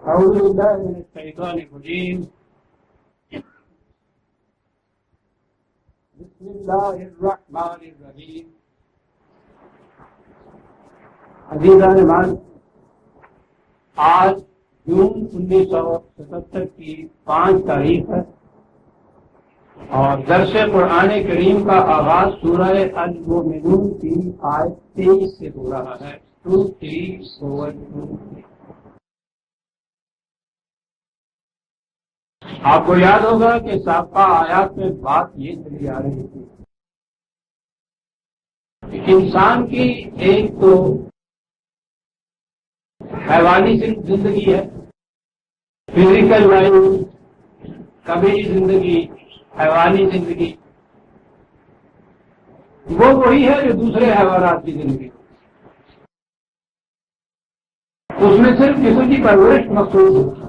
أعوذ بالله من الشيطان الرجيم. بسم الله الرحمن الرحيم. عزیزان مان، آج جون 1977 کی 5 تاریخ ہے اور درس قرآن کریم کا آغاز سورہ المومنون کی آیت 23 سے ہو رہا ہے. 23 آپ کو یاد ہوگا کہ سابقہ آیات میں بات یہ چلی آ رہی تھی کہ انسان کی ایک تو حیوانی زندگی ہے، فزیکل لائف، قبیلی زندگی، حیوانی زندگی، وہ وہی ہے جو دوسرے حیوانات کی زندگی. اس میں صرف کسی کی پرورش مقصود ہوتی ہے،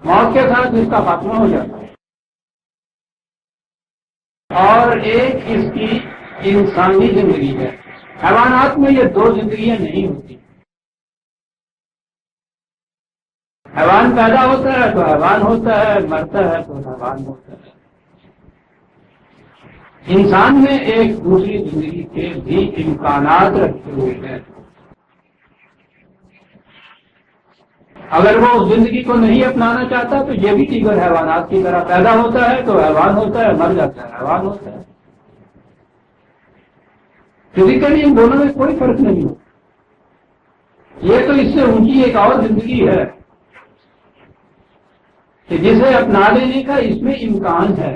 موت کے ساتھ اس کا خاتمہ ہو جاتا ہے. اور ایک اس کی انسانی زندگی ہے. حیوانات میں یہ 2 زندگیاں نہیں ہوتی. حیوان پیدا ہوتا ہے تو حیوان ہوتا ہے، مرتا ہے تو حیوان ہوتا ہے. انسان میں ایک دوسری زندگی کے بھی امکانات رکھے ہوئے ہیں. اگر وہ اس زندگی کو نہیں اپنانا چاہتا تو یہ بھی دیگر حیوانات کی طرح پیدا ہوتا ہے تو حیوان ہوتا ہے، مر جاتا ہے حیوان ہوتا ہے. فزیکلی ان دونوں میں کوئی فرق نہیں ہوتا. یہ تو اس سے اونچی ایک اور زندگی ہے کہ جسے اپنا لینے کا اس میں امکان ہے.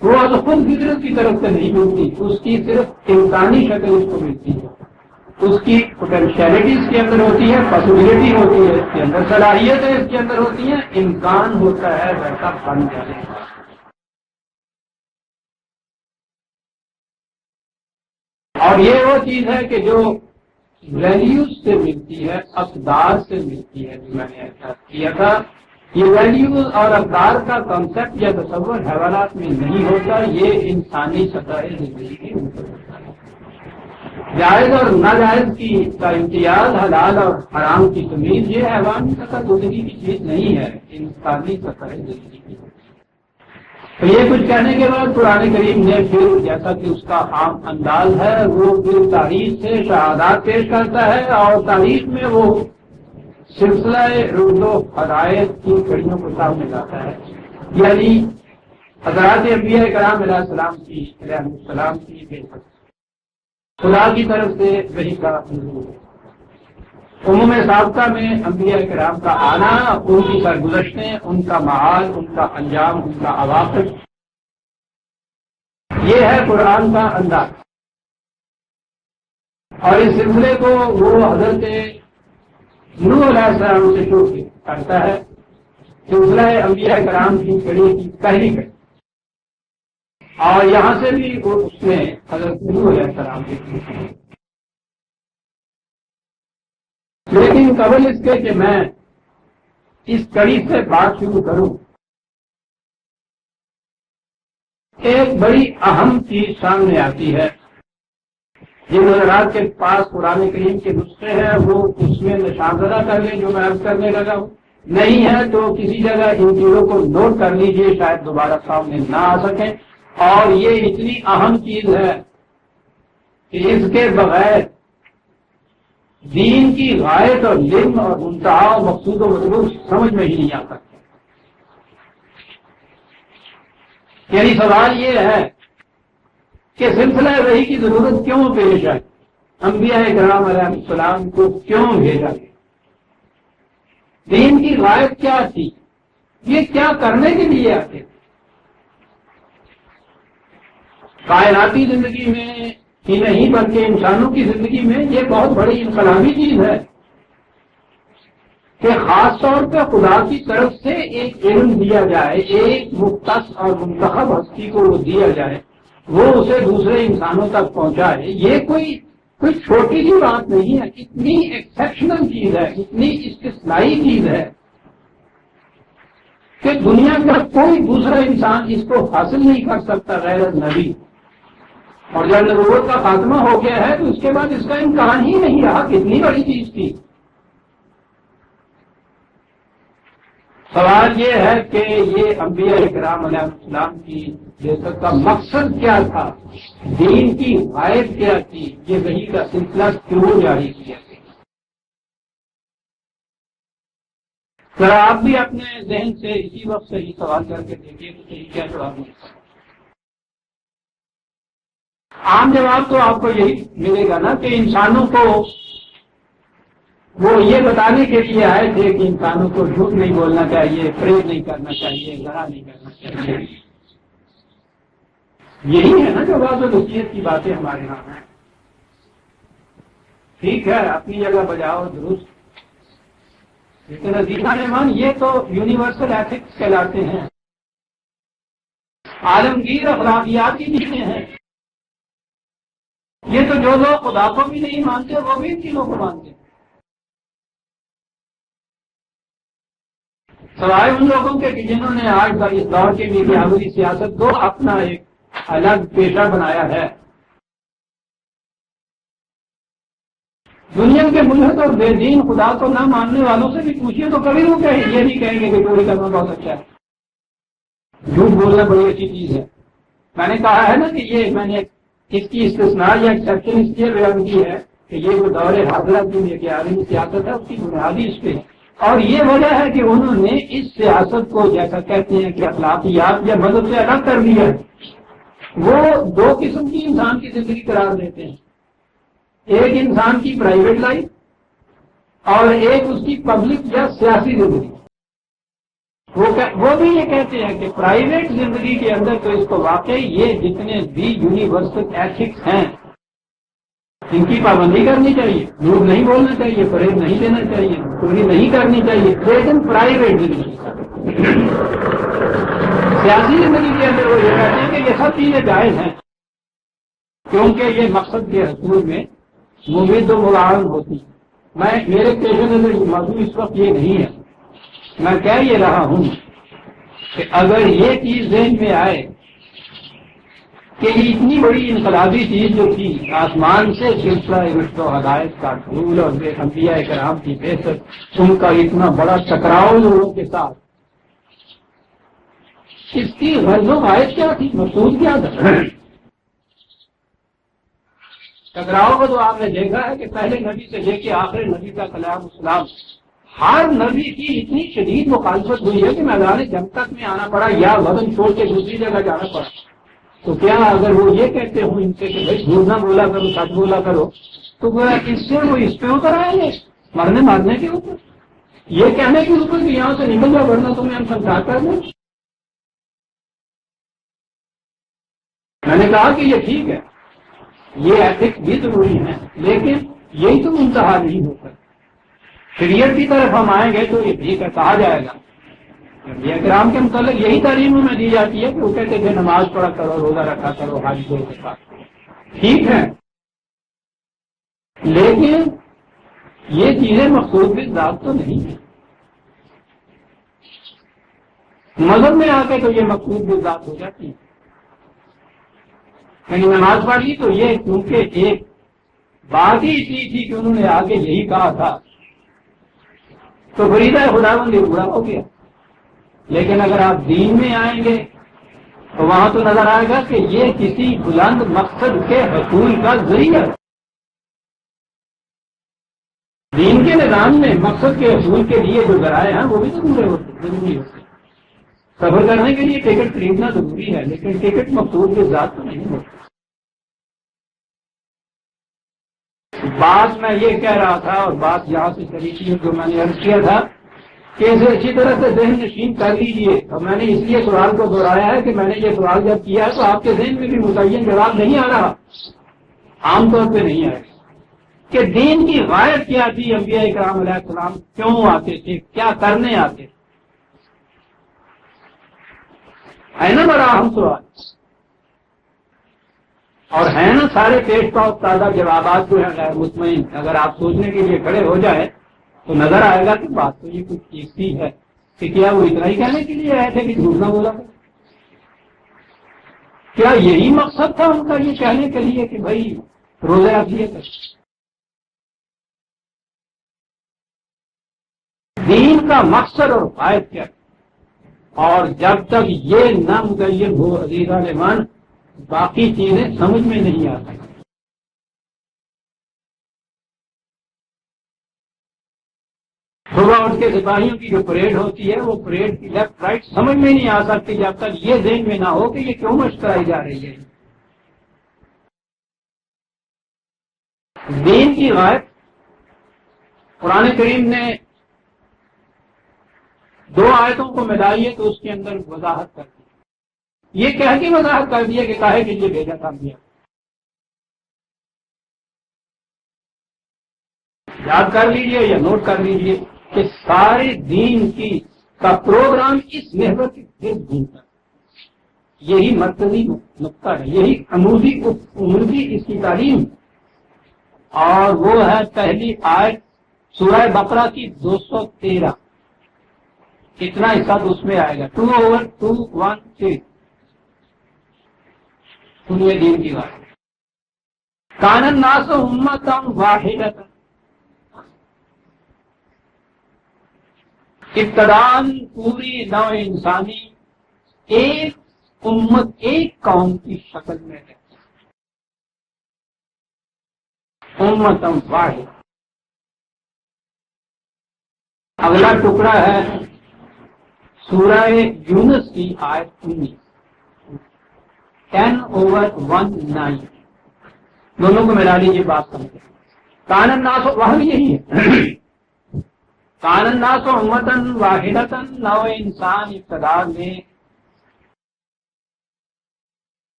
وہ خود فطرت کی طرف سے نہیں ملتی، اس کی صرف امکانی شکل اس کو ملتی ہے. اس کی پوٹینشیلٹی اس کے اندر ہوتی ہے، پاسبلٹی ہوتی ہے اس کے اندر، صلاحیتیں اس کے اندر ہوتی ہیں، امکان ہوتا ہے ویسا بن جانے کا. اور یہ وہ چیز ہے کہ جو ویلیوز سے ملتی ہے، اقدار سے ملتی ہے. جو میں نے احساس کیا تھا یہ ویلیوز اور اقدار کا کنسیپٹ یا تصور حیوانات میں نہیں ہوتا، یہ انسانی سطح زندگی کے اوپر ہوتا ہے. جائز اور ناجائز کی کا امتیاز، حلال اور حرام کی تمیز، یہ حیوانی سطح زندگی کی چیز نہیں ہے، انسانی سطح زندگی کی. تو یہ کچھ کہنے کے بعد قرآن کریم نے پھر جیسا کہ اس کا عام انداز ہے وہ پھر تاریخ سے شہادات پیش کرتا ہے اور تاریخ میں وہ سلسلہ رد و حدائق کی کڑیوں کو سامنے لاتا ہے. یعنی حضرات انبیاء کرام علیہ السلام کی خدا کی طرف سے وحی کا نزول، عموم سابقہ میں انبیاء کرام کا آنا، ان کی سرگزشتیں، ان کا معاد، ان کا انجام، ان کا عواقب، یہ ہے قرآن کا انداز. اور اس سلسلے کو وہ حضرت نوح علیہ السلام سے شروع کرتا ہے. سلسلہ انبیاء کرام کی کڑی کی پہلی کڑی، اور یہاں سے بھی اس نے حضرت نوح علیہ السلام کی. لیکن قبل اس کے کہ میں اس کڑی سے بات شروع کروں، ایک بڑی اہم چیز سامنے آتی ہے. جن حضرات کے پاس قرآن کریم کے نسخے ہیں وہ اس میں نشان زدہ کر لیں جو میں عرض کرنے لگا ہوں. نہیں ہے تو کسی جگہ ان چیزوں کو نوٹ کر لیجئے، شاید دوبارہ سامنے نہ آ سکیں. اور یہ اتنی اہم چیز ہے کہ اس کے بغیر دین کی غایت اور لم اور منتہا و مقصود و مطلوب سمجھ میں ہی نہیں آ سکتے. یعنی سوال یہ ہے کہ سلسلہ وحی کی ضرورت کیوں پیش آئی، انبیاء کرام علیہ السلام کو کیوں بھیجا گیا، دین کی غایت کیا تھی، یہ کیا کرنے کے لیے آتے تھے. کائناتی زندگی میں ہی نہیں بلکہ انسانوں کی زندگی میں یہ بہت بڑی انقلابی چیز ہے کہ خاص طور پہ خدا کی طرف سے ایک علم دیا جائے، ایک مختص اور منتخب ہستی کو وہ دیا جائے، وہ اسے دوسرے انسانوں تک پہنچائے. یہ کوئی چھوٹی سی بات نہیں ہے، اتنی ایکسیپشنل چیز ہے، اتنی استثنائی چیز ہے کہ دنیا کا کوئی دوسرا انسان اس کو حاصل نہیں کر سکتا غیر نبی. اور جب نبوت کا خاتمہ ہو گیا ہے تو اس کے بعد اس کا امکان ہی نہیں رہا. کتنی بڑی چیز تھی. سوال یہ ہے کہ یہ انبیاء کرام علیہ السلام کی بعثت کا مقصد کیا تھا، دین کی غائب کیا تھی، یہ وحی کا سلسلہ کیوں جاری کیا گیا؟ ذرا آپ بھی اپنے ذہن سے اسی وقت صحیح سوال کر کے دیکھیے تو صحیح کیا جواب ملتا ہے۔ عام جواب تو آپ کو یہی ملے گا نا کہ انسانوں کو وہ یہ بتانے کے لیے آئے تھے کہ انسانوں کو جھوٹ نہیں بولنا چاہیے، فریب نہیں کرنا چاہیے، زنا نہیں کرنا چاہیے۔ یہی ہے نا جو بات و نصیحت کی باتیں ہمارے یہاں ہیں۔ ٹھیک ہے، اپنی جگہ بجاؤ درست، لیکن عزیزان ایمان یہ تو یونیورسل ایتھکس کہلاتے ہیں، عالمگیر اخلاقیات کی چیزیں ہیں۔ یہ تو جو لوگ خدا کو بھی نہیں مانتے وہ بھی ان چیزوں کو مانتے ہیں، سوائے ان لوگوں کے کہ جنہوں نے آج کا اس دور کے میڈیاوری سیاست کو اپنا ایک الگ پیشہ بنایا ہے۔ دنیا کے ملحد اور بے دین خدا کو نہ ماننے والوں سے بھی پوچھیے تو کبھی وہ یہ نہیں کہیں گے کہ چوری کرنا بہت اچھا ہے، جھوٹ بولنا بڑی اچھی چیز ہے۔ میں نے کہا ہے نا کہ یہ میں نے اس کی استثناء یا ایکسیپشن اس لیے بیان کی ہے کہ یہ جو دور حاضرہ کی عالمی سیاست ہے اس کی بنیادی اس پہ ہے، اور یہ وجہ ہے کہ انہوں نے اس سیاست کو جیسا کہتے ہیں کہ اخلاقیات یا مذہب سے الگ کر دیا ہے۔ وہ دو قسم کی انسان کی زندگی قرار دیتے ہیں، ایک انسان کی پرائیویٹ لائف اور ایک اس کی پبلک یا سیاسی زندگی۔ وہ بھی یہ کہتے ہیں کہ پرائیویٹ زندگی کے اندر تو اس کو واقعی یہ جتنے بھی یونیورسل ایتھکس ہیں ان کی پابندی کرنی چاہیے، جھوٹ نہیں بولنا چاہیے، فریب نہیں دینا چاہیے، چوری نہیں کرنی چاہیے، لیکن پرائیویٹ زندگی سیاسی زندگی کے اندر وہ یہ کہتے ہیں کہ یہ سب چیزیں جائز ہیں، کیونکہ یہ مقصد کے حصول میں مفید و معاون ہوتی ہے۔ میرے پیش نظر موضوع اس وقت یہ نہیں ہے، میں کہہ یہ رہا ہوں کہ اگر یہ چیز ذہن میں آئے کہ یہ اتنی بڑی انقلابی چیز جو تھی، آسمان سے سلسلہ رشد و ہدایت کا پھول اور انبیاء کرام کی بعثت، ان کا اتنا بڑا ٹکراؤ لوگوں کے ساتھ، اس کی غرض و غائب کیا تھی، مقصود کیا تھا؟ ٹکراؤ کو تو آپ نے دیکھا ہے کہ پہلے نبی سے لے کے آخر نبی تک علیہ السلام ہر نبی کی اتنی شدید مخالفت ہوئی ہے کہ میدان جنگ تک میں آنا پڑا یا وطن چھوڑ کے دوسری جگہ جانا پڑا۔ تو کیا اگر وہ یہ کہتے ہوں ان سے کہ بھائی جھوٹ نہ بولا کرو، سچ بولا کرو، تو اس سے وہ اس پہ اتر آئیں گے، مرنے مارنے کے اوپر، یہ کہنے کے اوپر کہ یہاں سے نکل جاؤ ورنہ تمہیں ہم سنسار کر دیں۔ میں نے کہا کہ یہ ٹھیک ہے، یہ ایتھکس بھی ضروری ہے، لیکن یہی تو منتہا نہیں ہوتا۔ شریعت کی طرف ہم آئیں گے تو یہ ٹھیک ہے، کہا جائے گا یہ کرام کے متعلق یہی تعلیم میں دی جاتی ہے کہ وہ کہتے ہیں نماز پڑھا کرو، روزہ رکھا کرو، حج کو کے ٹھیک ہے، لیکن یہ چیزیں مقصود کی ذات تو نہیں ہے۔ مذہب میں آ کے تو یہ مقصود کی ذات ہو جاتی ہے، کہیں نماز پڑھ لی تو یہ کیونکہ ایک بات ہی اتنی تھی کہ انہوں نے آگے یہی کہا تھا تو فریضہ خداوند یہ پورا ہو گیا۔ لیکن اگر آپ دین میں آئیں گے تو وہاں تو نظر آئے گا کہ یہ کسی بلند مقصد کے حصول کا ذریعہ، دین کے نظام میں مقصد کے حصول کے لیے جو ذرائع ہیں وہ بھی ضروری ہوتے۔ سفر کرنے کے لیے ٹکٹ خریدنا ضروری ہے، لیکن ٹکٹ مقصود کے ذات تو نہیں ہوتی۔ بات میں یہ کہہ رہا تھا اور بات یہاں سے چلی تھی جو میں نے عرض کیا تھا کہ اسے اچھی طرح سے ذہن نشین کر لیجئے، اور میں نے اس لیے سوال کو دہرایا ہے کہ میں نے یہ سوال جب کیا ہے تو آپ کے ذہن میں بھی متعین جواب نہیں آ رہا، عام طور پہ نہیں آئے کہ دین کی غائب کیا تھی، انبیاء کرام علیہ السلام کیوں آتے تھے، کیا کرنے آتے تھے، ہے نا بڑا اہم سوال، اور ہے نا سارے پیش پاؤ تازہ جوابات جو ہیں غیر مطمئن، اگر آپ سوچنے کے لیے کھڑے ہو جائیں تو نظر آئے گا کہ بات تو یہ کچھ چیز سی ہے کہ کیا وہ اتنا ہی کہنے کے لیے آئے تھے کہ جھوٹ نہ بولا، کیا یہی مقصد تھا ان کا یہ کہنے کے لیے کہ بھائی روزے رکھیے کر؟ دین کا مقصد اور فائد کیا ہے؟ اور جب تک یہ نہ متعین ہو عزیزان ایمان باقی چیزیں سمجھ میں نہیں آ سکتی. صبح اٹھ کے سپاہیوں کی جو پریڈ ہوتی ہے وہ پریڈ کی لیفٹ رائٹ سمجھ میں نہیں آ سکتی جب تک یہ ذہن میں نہ ہو کہ یہ کیوں مشق کرائی جا رہی ہے. دین کی غائب قرآن کریم نے 2 آیتوں کو ملائی ہے تو اس کے اندر وضاحت کر دی. یہ کہہ کے وضاحت کر دیا کہ کاہے کے لیے بھیجا تھا دیا. یاد کر لیجئے یا نوٹ کر لیجئے کہ سارے دین کا پروگرام اس محور کے گرد گھومتا ہے. یہی مرکزی نقطہ ہے, یہی عمودی اس کی تعلیم, اور وہ ہے پہلی آیت سورہ بقرہ کی 213. اتنا حصہ تو اس میں آئے گا 2/216. سنیے دین کی بات. کان الناس امۃ واحدۃ, ابتداءً پوری نوع انسانی ایک امت ایک قوم کی شکل میں ہے. امت واحد. اگلا ٹکڑا ہے سورہ یونس کی آیت 19 10/19. دونوں کو ملا لیجیے بات سمجھے. کان الناس وہاں بھی یہی ہے. کان الناس امتاً واحدتاً, نوع انسان ابتدا میں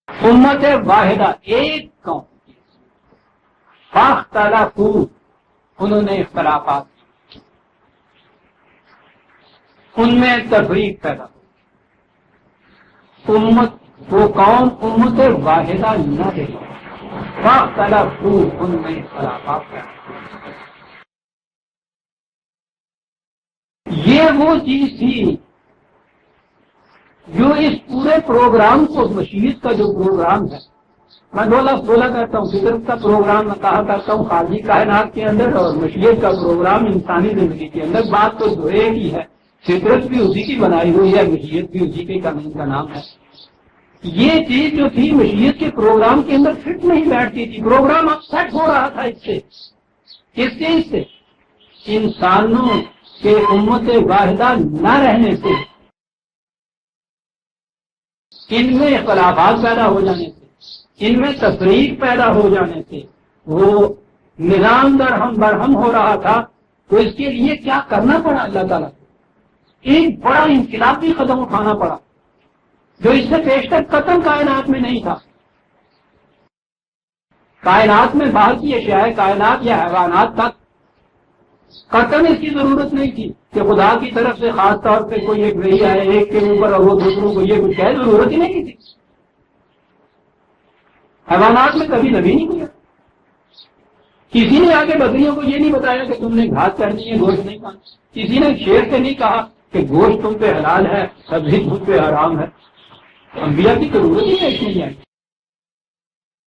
امت واحدہ ایک قوم کی. فاختلفوا, انہوں نے اختلافات, ان میں تفریق پیدا ہو. امت وہ قوم امت واحدہ نہ رہی. فاختلفوا, ان میں اختلافات پیدا ہو. یہ وہ چیز تھی جو اس پورے پروگرام کو, مشیت کا جو پروگرام ہے, میں 2 لفظ بولا کرتا ہوں, فطرت کا پروگرام میں کہا کرتا ہوں خارجی کائنات کے اندر, اور مشیت کا پروگرام انسانی زندگی کے اندر. بات تو جو ایک ہی ہے, فطرت بھی اسی کی بنائی ہوئی ہے, مشیت بھی اسی کے قانون کا نام ہے. یہ چیز جو تھی مشیت کے پروگرام کے اندر فٹ نہیں بیٹھتی تھی. پروگرام اب سیٹ ہو رہا تھا اس سے. کس چیز سے؟ انسانوں کے امت واحدہ نہ رہنے سے, ان میں اختلافات پیدا ہو جانے سے, ان میں تفریق پیدا ہو جانے سے وہ نظام درہم برہم ہو رہا تھا. تو اس کے لیے کیا کرنا پڑا اللہ تعالیٰ کو؟ ایک بڑا انقلابی قدم اٹھانا پڑا جو اس سے پیشتر قطن کائنات میں نہیں تھا. کائنات میں باہر کی اشیاء کائنات یا حیوانات تک قطن اس کی ضرورت نہیں تھی کہ خدا کی طرف سے خاص طور پہ کوئی ایک وحی آئے ایک کے اوپر اور وہ دوسروں کو یہ کچھ کہے, ضرورت ہی نہیں تھی. حیوانات میں کبھی نبی نہیں کیا. کسی نے آگے بکریوں کو یہ نہیں بتایا کہ تم نے گھاس کرنی ہے, گوشت نہیں کھانا. کسی نے شیر سے نہیں کہا کہ گوشت تم پہ حلال ہے, سبزی تم پہ حرام ہے. انبیاء کی ضرورت ہی نہیں آئی.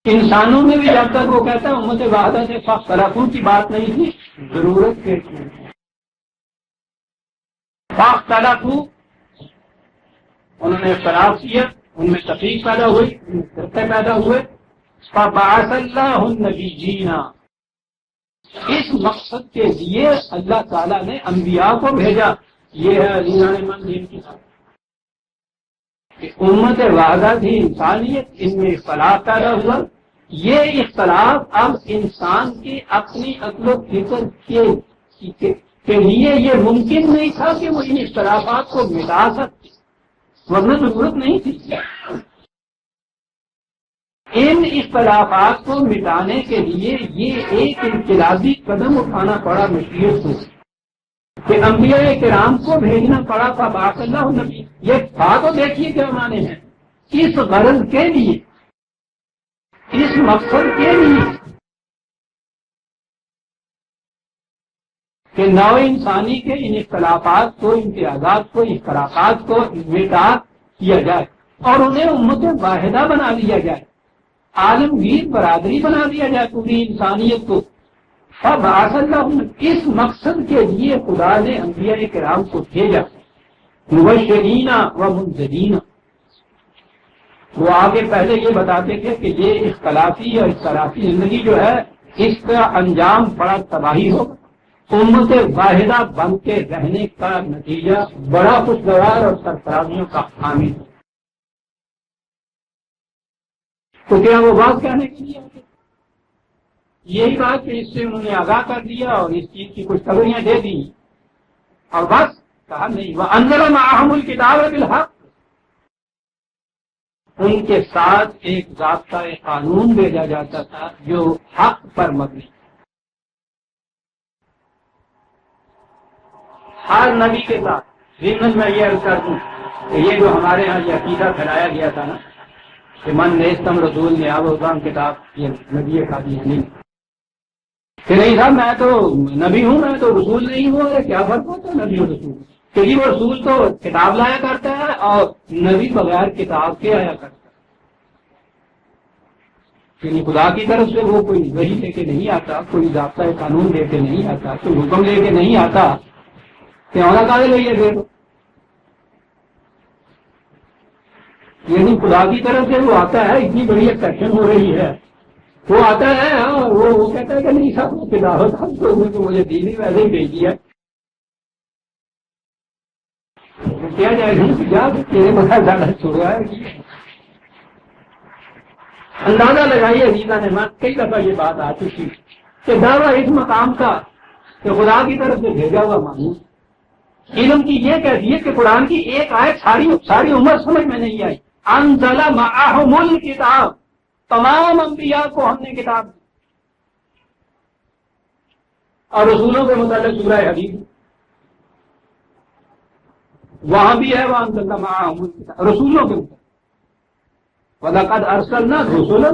انسانوں میں بھی جب تک وہ کہتا ہے امت واحدہ سے فاختلفوا کی بات نہیں تھی, ضرورت کے فاختلفوا, انہوں نے اختلاف کیا, ان میں تفریق پیدا ہوئی, ان میں فرقے پیدا ہوئے. فبعث اللہ النبیین, اس مقصد کے لیے اللہ تعالیٰ نے انبیاء کو بھیجا. یہ ہے عزیزان من دین کی بات کہ امت واحدہ تھی انسانیت, ان میں اختلاف پیدا ہوا. یہ اختلاف اب انسان کی اپنی عقل و فکر کے لیے یہ ممکن نہیں تھا کہ وہ ان اختلافات کو مٹا سکتے, ورنہ ضرورت نہیں تھی. ان اختلافات کو مٹانے کے لیے یہ ایک انقلابی قدم اٹھانا پڑا مشیت کو کہ انبیاء کرام کو بھیجنا پڑا. فبعث اللہ النبی, یہ بات دیکھیے کیا معنی ہے. اس غرض کے لیے, اس مقصد کے لیے کہ نوع انسانی کے ان اختلافات کو, امتیازات کو, اختلافات کو مٹا کیا جائے اور انہیں امت واحدہ بنا دیا جائے, عالمگیر برادری بنا دیا جائے پوری انسانیت کو. فبعث اللہ, اس مقصد کے لیے خدا نے انبیاء کرام کو بھیجا. مبشرین و منذرین. وہ آگے پہلے یہ بتاتے تھے کہ یہ اختلافی اور اختلافی زندگی جو ہے اس کا انجام بڑا تباہی ہوگا. امت واحدہ بن کے رہنے کا نتیجہ بڑا خوشگوار اور سرفرازیوں کا حامل ہے. تو کیا وہ بات کہنے کے لیے آتے؟ یہی بات کہ اس سے انہوں نے آگاہ کر دیا اور اس چیز کی کچھ خبریاں دے دی اور بس کہا نہیں. وَأَنزَلَ مَعَهُمُ الْكِتَابَ بِالْحَقِّ. ان کے ساتھ ایک ضابطۂ قانون بھیجا جاتا تھا جو حق پر مبنی. ہر نبی کے ساتھ ضمن میں یہ عرض کر دوں کہ یہ جو ہمارے ہاں یہ عقیدہ پھیلایا گیا تھا نا کہ من نیستم رسول نے آب حکام کتاب، یہ نبی قادیانی کہ نہیں صاحب میں تو نبی ہوں، میں تو رسول نہیں ہوں. ارے کیا فرق ہوتا ہے نبی اور رسول؟ کہ جی وہ رسول تو کتاب لایا کرتا ہے اور نبی بغیر کتاب کے آیا کرتا ہے. یعنی خدا کی طرف سے وہ کوئی وحی لے کے نہیں آتا، کوئی ضابطۂ قانون لے کے نہیں آتا، کوئی حکم لے کے نہیں آتا کہ ہمارا کاغذ لے دے دو. یعنی خدا کی طرف سے وہ آتا ہے. اتنی بڑی ایکسیپشن ہو رہی ہے، وہ آتا ہے اور وہ کہتا ہے کہ نہیں صاحب کتاب تو مجھے دینی ویسے ہی بھیج دیا. کیا جائے گا تیرے بڑا زیادہ چھوڑا ہے. اندازہ لگائیے عزیزہ نے کئی دفعہ یہ بات آ چکی کہ دعویٰ اس مقام کا کہ خدا کی طرف سے بھیجا ہوا مانوں. علم کی یہ کیفیت کہ قرآن کی ایک آیت ساری عمر سمجھ میں نہیں آئی. انزل معہم الکتاب، تمام انبیاء کو ہم نے کتاب دی. اور رسولوں کے متعلق سورہ حدید وہاں بھی ہے، وہاں انزل معہم الکتاب رسولوں کے متعلق. وَلَقَدْ أَرْسَلْنَا رُسُلًا،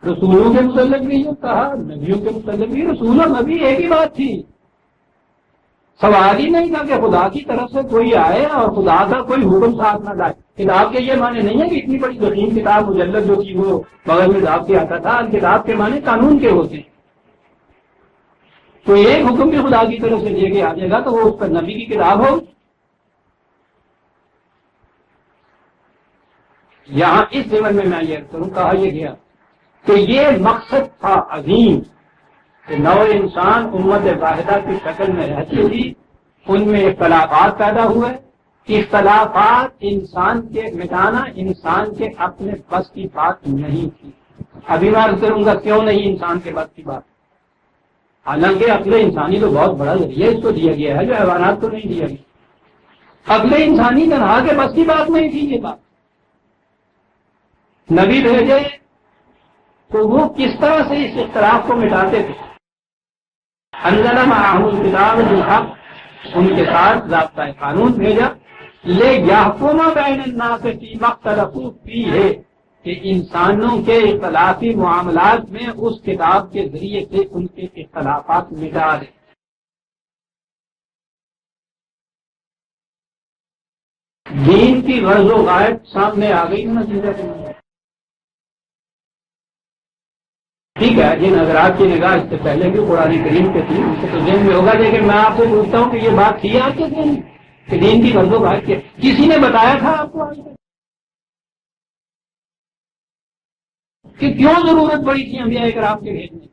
رسولوں کے متعلق بھی یہ کہا، نبیوں کے متعلق بھی. رسول اور نبی ایک ہی بات تھی. سوال ہی نہیں تھا کہ خدا کی طرف سے کوئی آئے اور خدا کا کوئی حکم ساتھ نہ لائے. کتاب کے یہ معنی نہیں ہے کہ اتنی بڑی ضخیم کتاب مجلد جو تھی وہ بغل میں ڈاک کے آتا تھا. کتاب کے معنی قانون کے ہوتے ہیں. تو ایک حکم بھی خدا کی طرف سے لے کے آ جائے گا تو وہ اس پر نبی کی کتاب ہو. یہاں اس زمن میں یہ کروں کہا یہ گیا کہ یہ مقصد تھا عظیم کہ نو انسان امت واحدہ کی شکل میں رہتی تھی، ان میں اختلافات پیدا ہوئے. اختلافات انسان کے مٹانا انسان کے اپنے بس کی بات نہیں تھی. ابھی میں عرض کروں گا کیوں نہیں انسان کے بس کی بات. حالانکہ عقل انسانی تو بہت بڑا ذریعہ اس کو دیا گیا ہے جو حیوانات کو نہیں دیا گیا. عقل انسانی تنہا کے بس کی بات نہیں تھی. یہ بات نبی بھیجے تو وہ کس طرح سے اس اختلاف کو مٹاتے تھے. انزل معہم الکتاب بالحق، ان کے ساتھ ضابطۂ قانون بھیجا. لیحکم بین الناس فیما اختلفوا فیہ، کہ انسانوں کے اختلافی معاملات میں اس کتاب کے ذریعے سے ان کے اختلافات مٹا دے. دین کی غرض و غائب سامنے آ گئی نتیجہ. ٹھیک ہے جن حضرات کی نگاہ اس سے پہلے بھی قرآن کریم پہ تھی ان کو تو ذہن میں ہوگا، لیکن میں آپ سے پوچھتا ہوں کہ یہ بات تھی آپ کے ذہن کہ دین کی غرض و غائب کے کسی نے بتایا تھا آپ کو کہ کیوں ضرورت پڑی تھی انبیاء کرام کے بھیجنے کی؟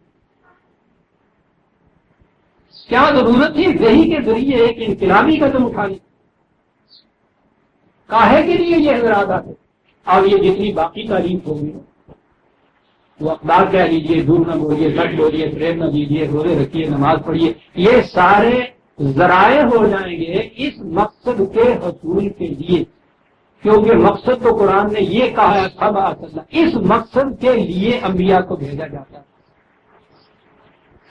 کیا ضرورت تھی وحی کے ذریعے ایک انقلابی قدم اٹھانے؟ کاہے کے لیے یہ حضرات آتے؟ اور یہ جتنی باقی تعلیم ہوگی وہ اقدار کہہ لیجیے، دور نہ بولیے، سچ بولیے، فریب نہ دیجیے، روزے رکھیے، نماز پڑھیے، یہ سارے ذرائع ہو جائیں گے اس مقصد کے حصول کے لیے. کیونکہ مقصد تو قرآن نے یہ کہا ہے سب اس مقصد کے لیے انبیاء کو بھیجا جاتا ہے.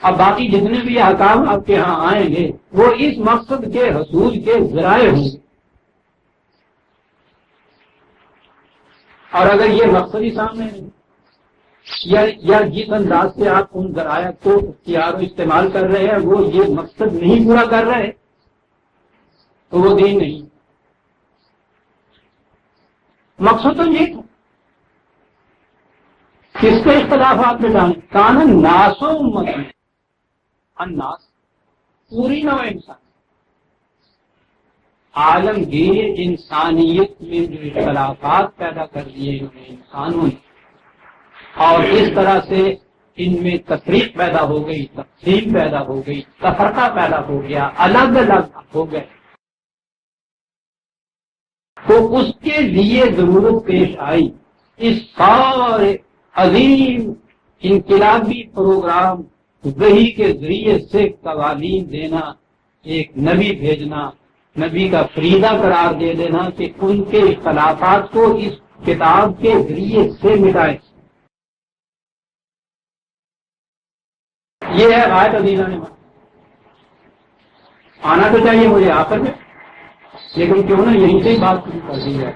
اب باقی جتنے بھی احکام آپ کے ہاں آئیں گے وہ اس مقصد کے حصول کے ذرائع ہوں گے. اور اگر یہ مقصد ہی سامنے نہیں یا جس انداز سے آپ ان ذرائع کو اختیار و استعمال کر رہے ہیں وہ یہ مقصد نہیں پورا کر رہے تو وہ دین نہیں. مقصد تو یہ تھا کس کے اختلافات میں جانے. کان الناس امت، الناس پوری نوع انسان. عالمگیر انسانیت میں جو اختلافات پیدا کر دیے انہیں انسانوں نے، اور اس طرح سے ان میں تفریق پیدا ہو گئی، تقسیم پیدا ہو گئی، تفرقہ پیدا ہو گیا، الگ الگ ہو گئے، تو اس کے لیے ضرورت پیش آئی اس سارے عظیم انقلابی پروگرام وحی کے ذریعے سے قوانین دینا، ایک نبی بھیجنا، نبی کا فریضہ قرار دے دینا کہ ان کے اختلافات کو اس کتاب کے ذریعے سے مٹائیں۔ یہ ہے غایت عظیمہ نے آنا تو چاہیے مجھے آخر میں، لیکن کیوں نہ یہیں سے ہی بات شروع کر دی جائے۔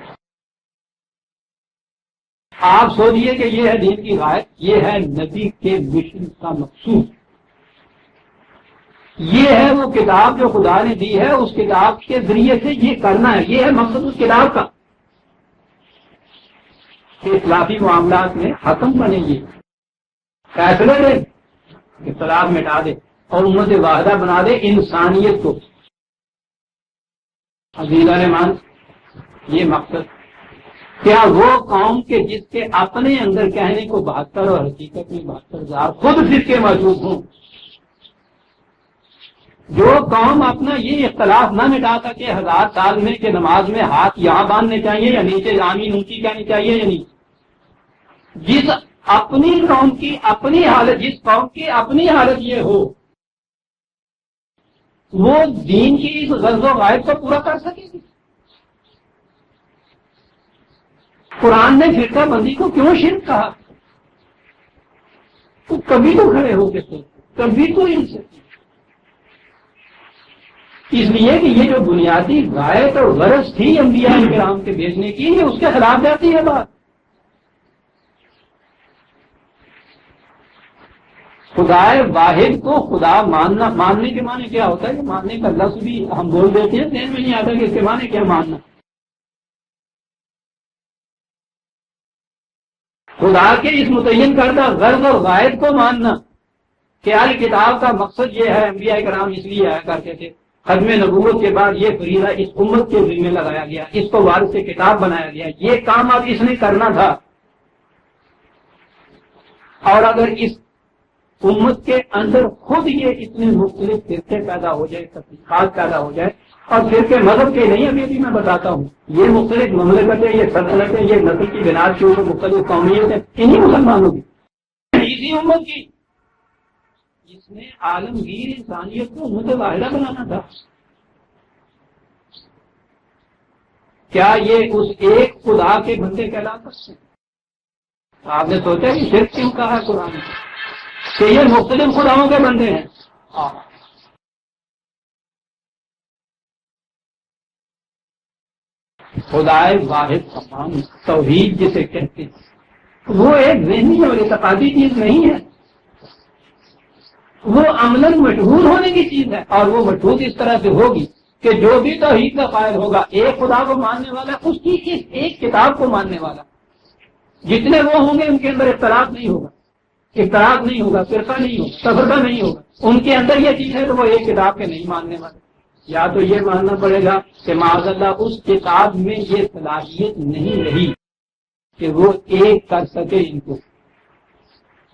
آپ سوچیے کہ یہ ہے دین کی غایت، یہ ہے نبی کے مشن کا مقصود، یہ ہے وہ کتاب جو خدا نے دی ہے، اس کتاب کے ذریعے سے یہ کرنا ہے، یہ ہے مقصد اس کتاب کا کہ اخلاقی معاملات میں حکم بنے، یہ فیصلے دے، اختلاف مٹا دے اور امت واحدہ بنا دے انسانیت کو۔ عزیزان مان، یہ مقصد کیا وہ قوم کے جس کے اپنے اندر کہنے کو 72 اور حقیقت میں 72,000 خود فرقے موجود ہوں، جو قوم اپنا یہ اختلاف نہ مٹا سکے 1000 سال میں کہ نماز میں ہاتھ یہاں باندھنے چاہیے یا نیچے آمین اونچی کہنی چاہیے یا نہیں، جس اپنی قوم کی اپنی حالت، جس قوم کی اپنی حالت یہ ہو، وہ دین کی اس غرض و غائب کو پورا کر سکے گی؟ قرآن نے فرقہ بندی کو کیوں شرک کہا؟ تو کبھی تو کھڑے ہو کے سوچو، کبھی تو ان سے، اس لیے کہ یہ جو بنیادی غایت اور غرض تھی انبیاء کرام کے بھیجنے کی، یہ اس کے خلاف جاتی ہے بات۔ خدا واحد کو خدا ماننا، ماننے کے معنی کیا ہوتا ہے؟ ماننے کا لفظ بھی ہم بول دیتے ہیں، ذہن میں نہیں آتا کہ اس کے معنی کیا ماننا۔ خدا کے اس متعین کردہ غرض اور غائب کو ماننا کہ کتاب کا مقصد یہ ہے، انبیاء کرام اس لیے آیا کرتے تھے، ختم نبوت کے بعد یہ فریضہ اس امت کے ذمہ لگایا گیا، اس کو وارث کتاب بنایا گیا، یہ کام اب اس نے کرنا تھا۔ اور اگر اس امت کے اندر خود یہ اتنے مختلف فرقے پیدا ہو جائے، تفریقات پیدا ہو جائے، اور فرقے مذہب کے نہیں، ابھی میں بتاتا ہوں، یہ مختلف مملکتیں، یہ سلطنتیں، یہ نسل کی بنیاد کے اوپر مختلف قومیتیں، انہی مسلمانوں کی، اسی امت کی، جس نے عالمگیر انسانیت کو امت واحدہ بنانا تھا۔ کیا یہ اس ایک خدا کے بندے کہلا سکتے ہیں؟ آپ نے سوچا کہ شرک کیوں کہا ہے قرآن میں؟ کہ یہ مختلف خداؤں کے بندے ہیں۔ خدائے واحد تمام توحید جسے کہتے ہیں، وہ ایک ذہنی اور اعتقادی چیز نہیں ہے، وہ عملاً مشہور ہونے کی چیز ہے، اور وہ مشہور اس طرح سے ہوگی کہ جو بھی توحید کا قائل ہوگا، ایک خدا کو ماننے والا، اس کی اس ایک کتاب کو ماننے والا، جتنے وہ ہوں گے ان کے اندر اختلاف نہیں ہوگا، اختلاف نہیں ہوگا، فرقہ نہیں ہوگا، تفرقہ نہیں ہوگا، ان کے اندر یہ چیز ہے تو وہ ایک کتاب کے نہیں ماننے والے۔ یا تو یہ ماننا پڑے گا کہ معاذ اللہ اس کتاب میں یہ صلاحیت نہیں رہی کہ وہ ایک کر سکے ان کو،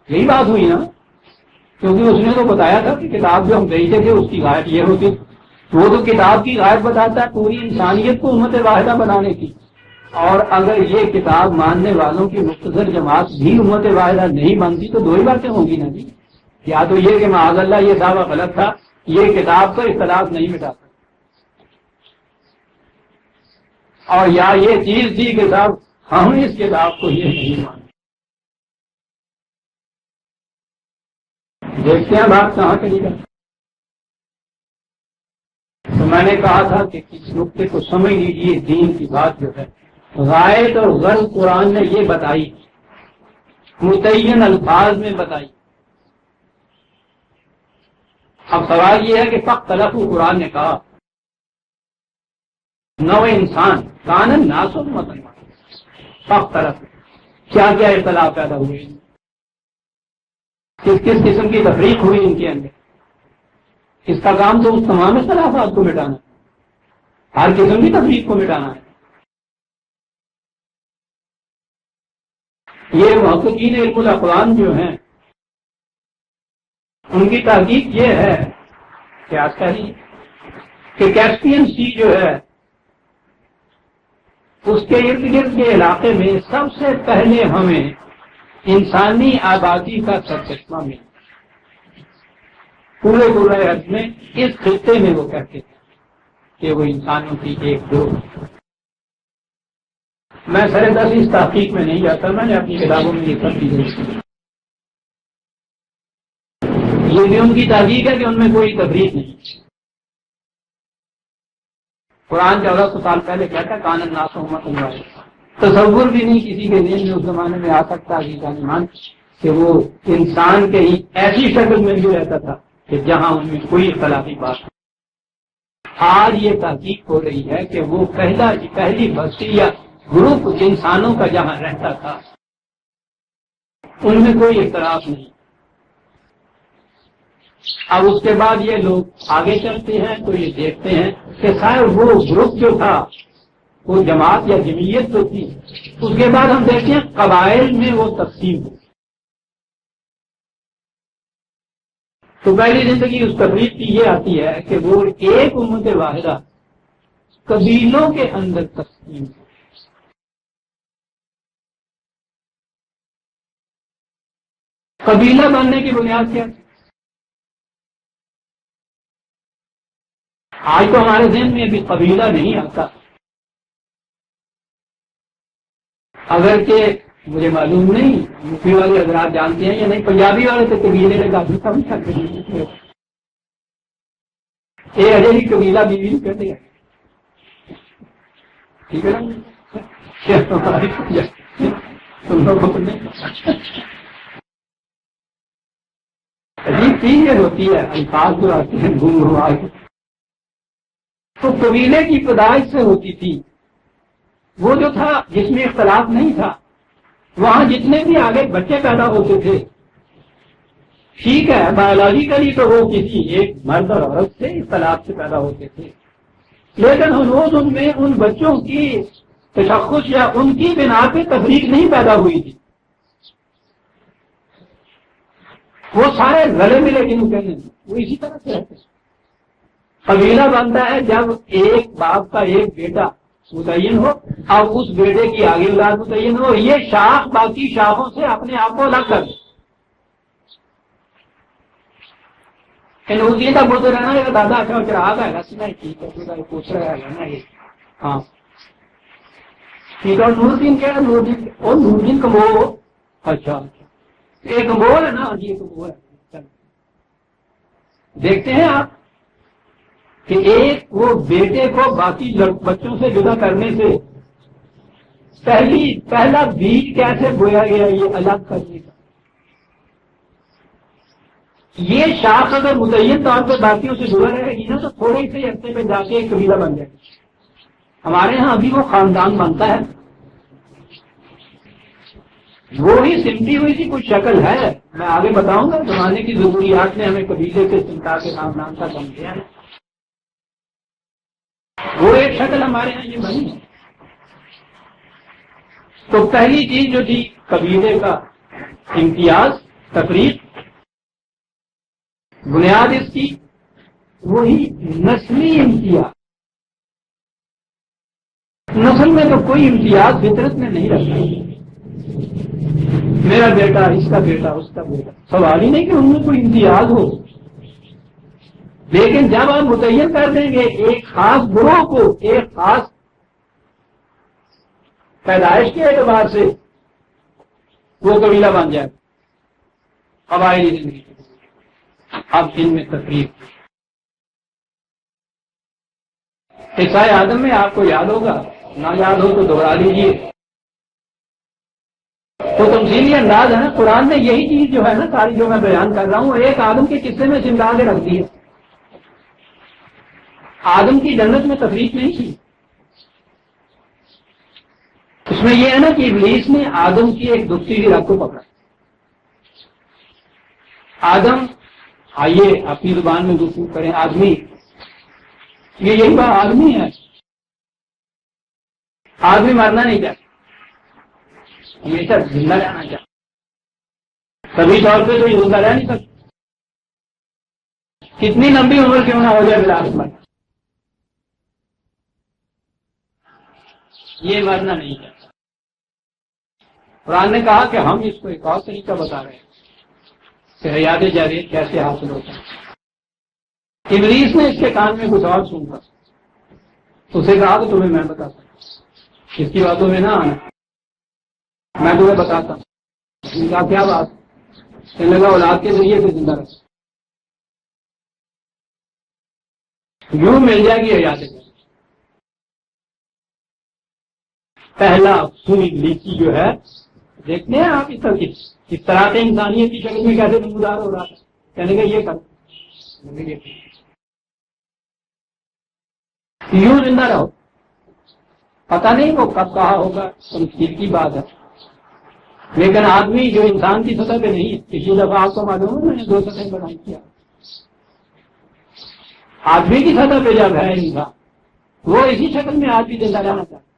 یہی بات ہوئی نا، کیونکہ اس نے تو بتایا تھا کہ کتاب جو ہم بھیجتے تھے اس کی غایت یہ ہوتی، وہ تو کتاب کی غایت بتاتا ہے پوری انسانیت کو امت واحدہ بنانے کی، اور اگر یہ کتاب ماننے والوں کی مختصر جماعت بھی امت واحدہ نہیں مانتی تو دو ہی باتیں ہوں گی نا جی، یا تو یہ کہ معاذ اللہ یہ دعویٰ غلط تھا، یہ کتاب تو اختلاف نہیں مٹاتا، اور یا یہ چیز تھی کہ صاحب ہم اس کتاب کو یہ نہیں مانتے۔ دیکھتے ہیں بات کہاں چلی گئی۔ تو میں نے کہا تھا کہ اس نقطے کو سمجھ لیجیے، دین کی بات جو ہے غایت اور غرض قرآن نے یہ بتائی، متعین الفاظ میں بتائی۔ اب سوال یہ ہے کہ فاختلف قرآن نے کہا نو انسان کان ناس امۃ فاختلف، کیا کیا اختلاف پیدا ہوئے، کس کس قسم کی تفریق ہوئی ان کے اندر، اس کا کام تو اس تمام اختلافات کو مٹانا۔ ہر قسم کی تفریق کو مٹانا ہے۔ یہ محققین علم الاقوام جو ہیں ان کی تحقیق یہ ہے کہ آج کل کہ کیسپین سی جو ہے اس کے ارد گرد کے علاقے میں سب سے پہلے ہمیں انسانی آبادی کا سرچشمہ ملا۔ پورے ارض میں اس خطے میں وہ کہتے تھے کہ وہ انسانوں کی ایک گروہ۔ میں سر دس اس تحقیق میں نہیں جاتا، میں نے اپنی کتابوں میں یہ سب چیزیں، یہ بھی ان کی تحقیق ہے کہ ان میں کوئی تفریق نہیں۔ قرآن 1400 سال پہلے کہتا ہے کان الناس امۃ واحدہ، تصور بھی نہیں کسی کے ذہن میں اس زمانے میں آ سکتا ایمان کہ وہ انسان کے ہی ایسی شکل میں بھی رہتا تھا کہ جہاں ان میں کوئی اختلافی بات نہیں۔ آج یہ تحقیق ہو رہی ہے کہ وہ پہلی بستی یا گروپ انسانوں کا جہاں رہتا تھا ان میں کوئی اختلاف نہیں۔ اب اس کے بعد یہ لوگ آگے چلتے ہیں تو یہ دیکھتے ہیں کہ شاید وہ گروپ جو تھا وہ جماعت یا جمعیت جو تھی، اس کے بعد ہم دیکھتے ہیں قبائل میں وہ تقسیم ہو۔ تو پہلی زندگی اس تفریق کی یہ آتی ہے کہ وہ ایک امت واحدہ قبیلوں کے اندر تقسیم ہے۔ قبیلہ بننے کی بنیاد کیا؟ آج تو ہمارے ذہن میں ابھی قبیلہ نہیں آتا، اگر کہ مجھے معلوم نہیں یوپی والے اگر آپ جانتے ہیں یا نہیں، پنجابی والے تو قبیلے نے کافی کم کرتے ہیں، یہ اجے بھی قبیلہ بیوی کہتے ہیں، ٹھیک ہے نا؟ تم لوگوں کو نہیں عجیب چیز یہ ہوتی ہے، الفاظ جو آتے ہیں گم ہوا تو قبیلے کی پیدائش سے ہوتی تھی۔ وہ جو تھا جس میں اختلاف نہیں تھا، وہاں جتنے بھی آگے بچے پیدا ہوتے تھے، ٹھیک ہے بایولوجیکلی تو وہ کسی ایک مرد اور عورت سے اختلاف سے پیدا ہوتے تھے، لیکن ہنوز ان میں ان بچوں کی تشخص یا ان کی بنا پہ تفریق نہیں پیدا ہوئی تھی۔ وہ سارے گلے ملے جن کہنے وہ اسی طرح سے رہتے ہیں۔ قبیلہ بنتا ہے جب ایک باپ کا ایک بیٹا متعین ہو، اب اس بیٹے کی آگے اولاد متعین ہو، یہ شاخ باقی شاخوں سے اپنے آپ کو الگ کر دے۔ نوزی کا بولتے رہنا ہے دادا اچھا چراغ ہے نا، ٹھیک ہے پوچھ رہا ہے نا یہ، ہاں ٹھیک ہے۔ اور نوردین کیا ہے؟ نوردین اور نوردین کمبو، اچھا ایک کمبول ہے نا، یہ کمبول ہے۔ دیکھتے ہیں آپ کہ ایک وہ بیٹے کو باقی بچوں سے جدا کرنے سے پہلا بیج کیسے بویا گیا، یہ الگ کرنے کا۔ یہ شاخ اگر متعین طور پہ باقیوں سے جڑا رہے گی نا تو تھوڑے سے عرصے میں جا کے ایک قبیلہ بن جائے گی۔ ہمارے ہاں ابھی وہ خاندان بنتا ہے، وہی سمٹی ہوئی سی کچھ شکل ہے، میں آگے بتاؤں گا۔ زمانے کی ضروریات نے ہمیں قبیلے کے سمٹا کے نام کا کم کیا ہے، وہ ایک شکل ہمارے ہاں یہ بنی ہے۔ تو پہلی چیز جو تھی قبیلے کا امتیاز، تفریق، بنیاد اس کی وہی نسلی امتیاز۔ نسل میں تو کوئی امتیاز فطرت میں نہیں رکھا، میرا بیٹا اس کا بیٹا اس کا بیٹا، سوال ہی نہیں کہ ان میں کوئی امتیاز ہو۔ لیکن جب آپ متعین کر دیں گے ایک خاص گروہ کو ایک خاص پیدائش کے اعتبار سے، وہ قبیلہ بن جائے، قبائلی زندگی۔ اب ان میں تفریق، قصہ آدم میں آپ کو یاد ہوگا، نہ یاد ہو تو دوہرا لیجیے، تو تمثیلی انداز ہے نا۔ قرآن نے یہی چیز جو ہے نا ساری جو میں بیان کر رہا ہوں ایک آدم کے قصے میں سمجھا کے رکھ دی ہے۔ آدم کی جنت میں تفریق نہیں تھی، اس میں یہ ہے نا کہ ابلیس نے آدم کی ایک دکھتی ہوئی رگ کو پکڑا۔ آدم، آئیے اپنی زبان میں گفتگو کریں، آدمی، یہ یہی بات آدمی ہے، آدمی مرنا نہیں چاہتا، ہمیشہ زندہ رہنا چاہتا، کبھی طور پہ تو یہ زندہ رہ نہیں سکتا، کتنی لمبی عمر کیوں نہ ہو جائے بلا کے مرنا، یہ مرنا نہیں چاہتا۔ قرآن نے کہا کہ ہم اس کو ایک اور طریقہ بتا رہے ہیں کہ حیات جاوید کیسے حاصل ہوتا ہے۔ ابلیس نے اس کے کان میں کچھ اور سنتا، اسے کہا کہ تمہیں میں بتاتا ہوں، اس کی باتوں میں نہ آنا، میں تمہیں بتاتا ہوں۔ ان کا کیا بات؟ کہنے لگا اولاد کے ذریعے سے زندہ رہتا، یوں مل جائے گی حیات جاوید۔ پہلا سوئی لیچی جو ہے، دیکھتے ہیں آپ اس طرح سے انسانیت کی شکل میں کیسے نمودار ہو رہا ہے، کہنے کا یہ کر یوں زندہ رہو، پتہ نہیں وہ کب کہا ہوگا، تمثیل کی بات ہے، لیکن آدمی جو انسان کی سطح پہ نہیں ہے، پچھلی دفعہ آپ کو معلوم ہے میں نے 2 سطح بنائی کیا، آدمی کی سطح پہ جب ہے انسان، وہ اسی شکل میں آدمی زندہ رہنا چاہتا ہے،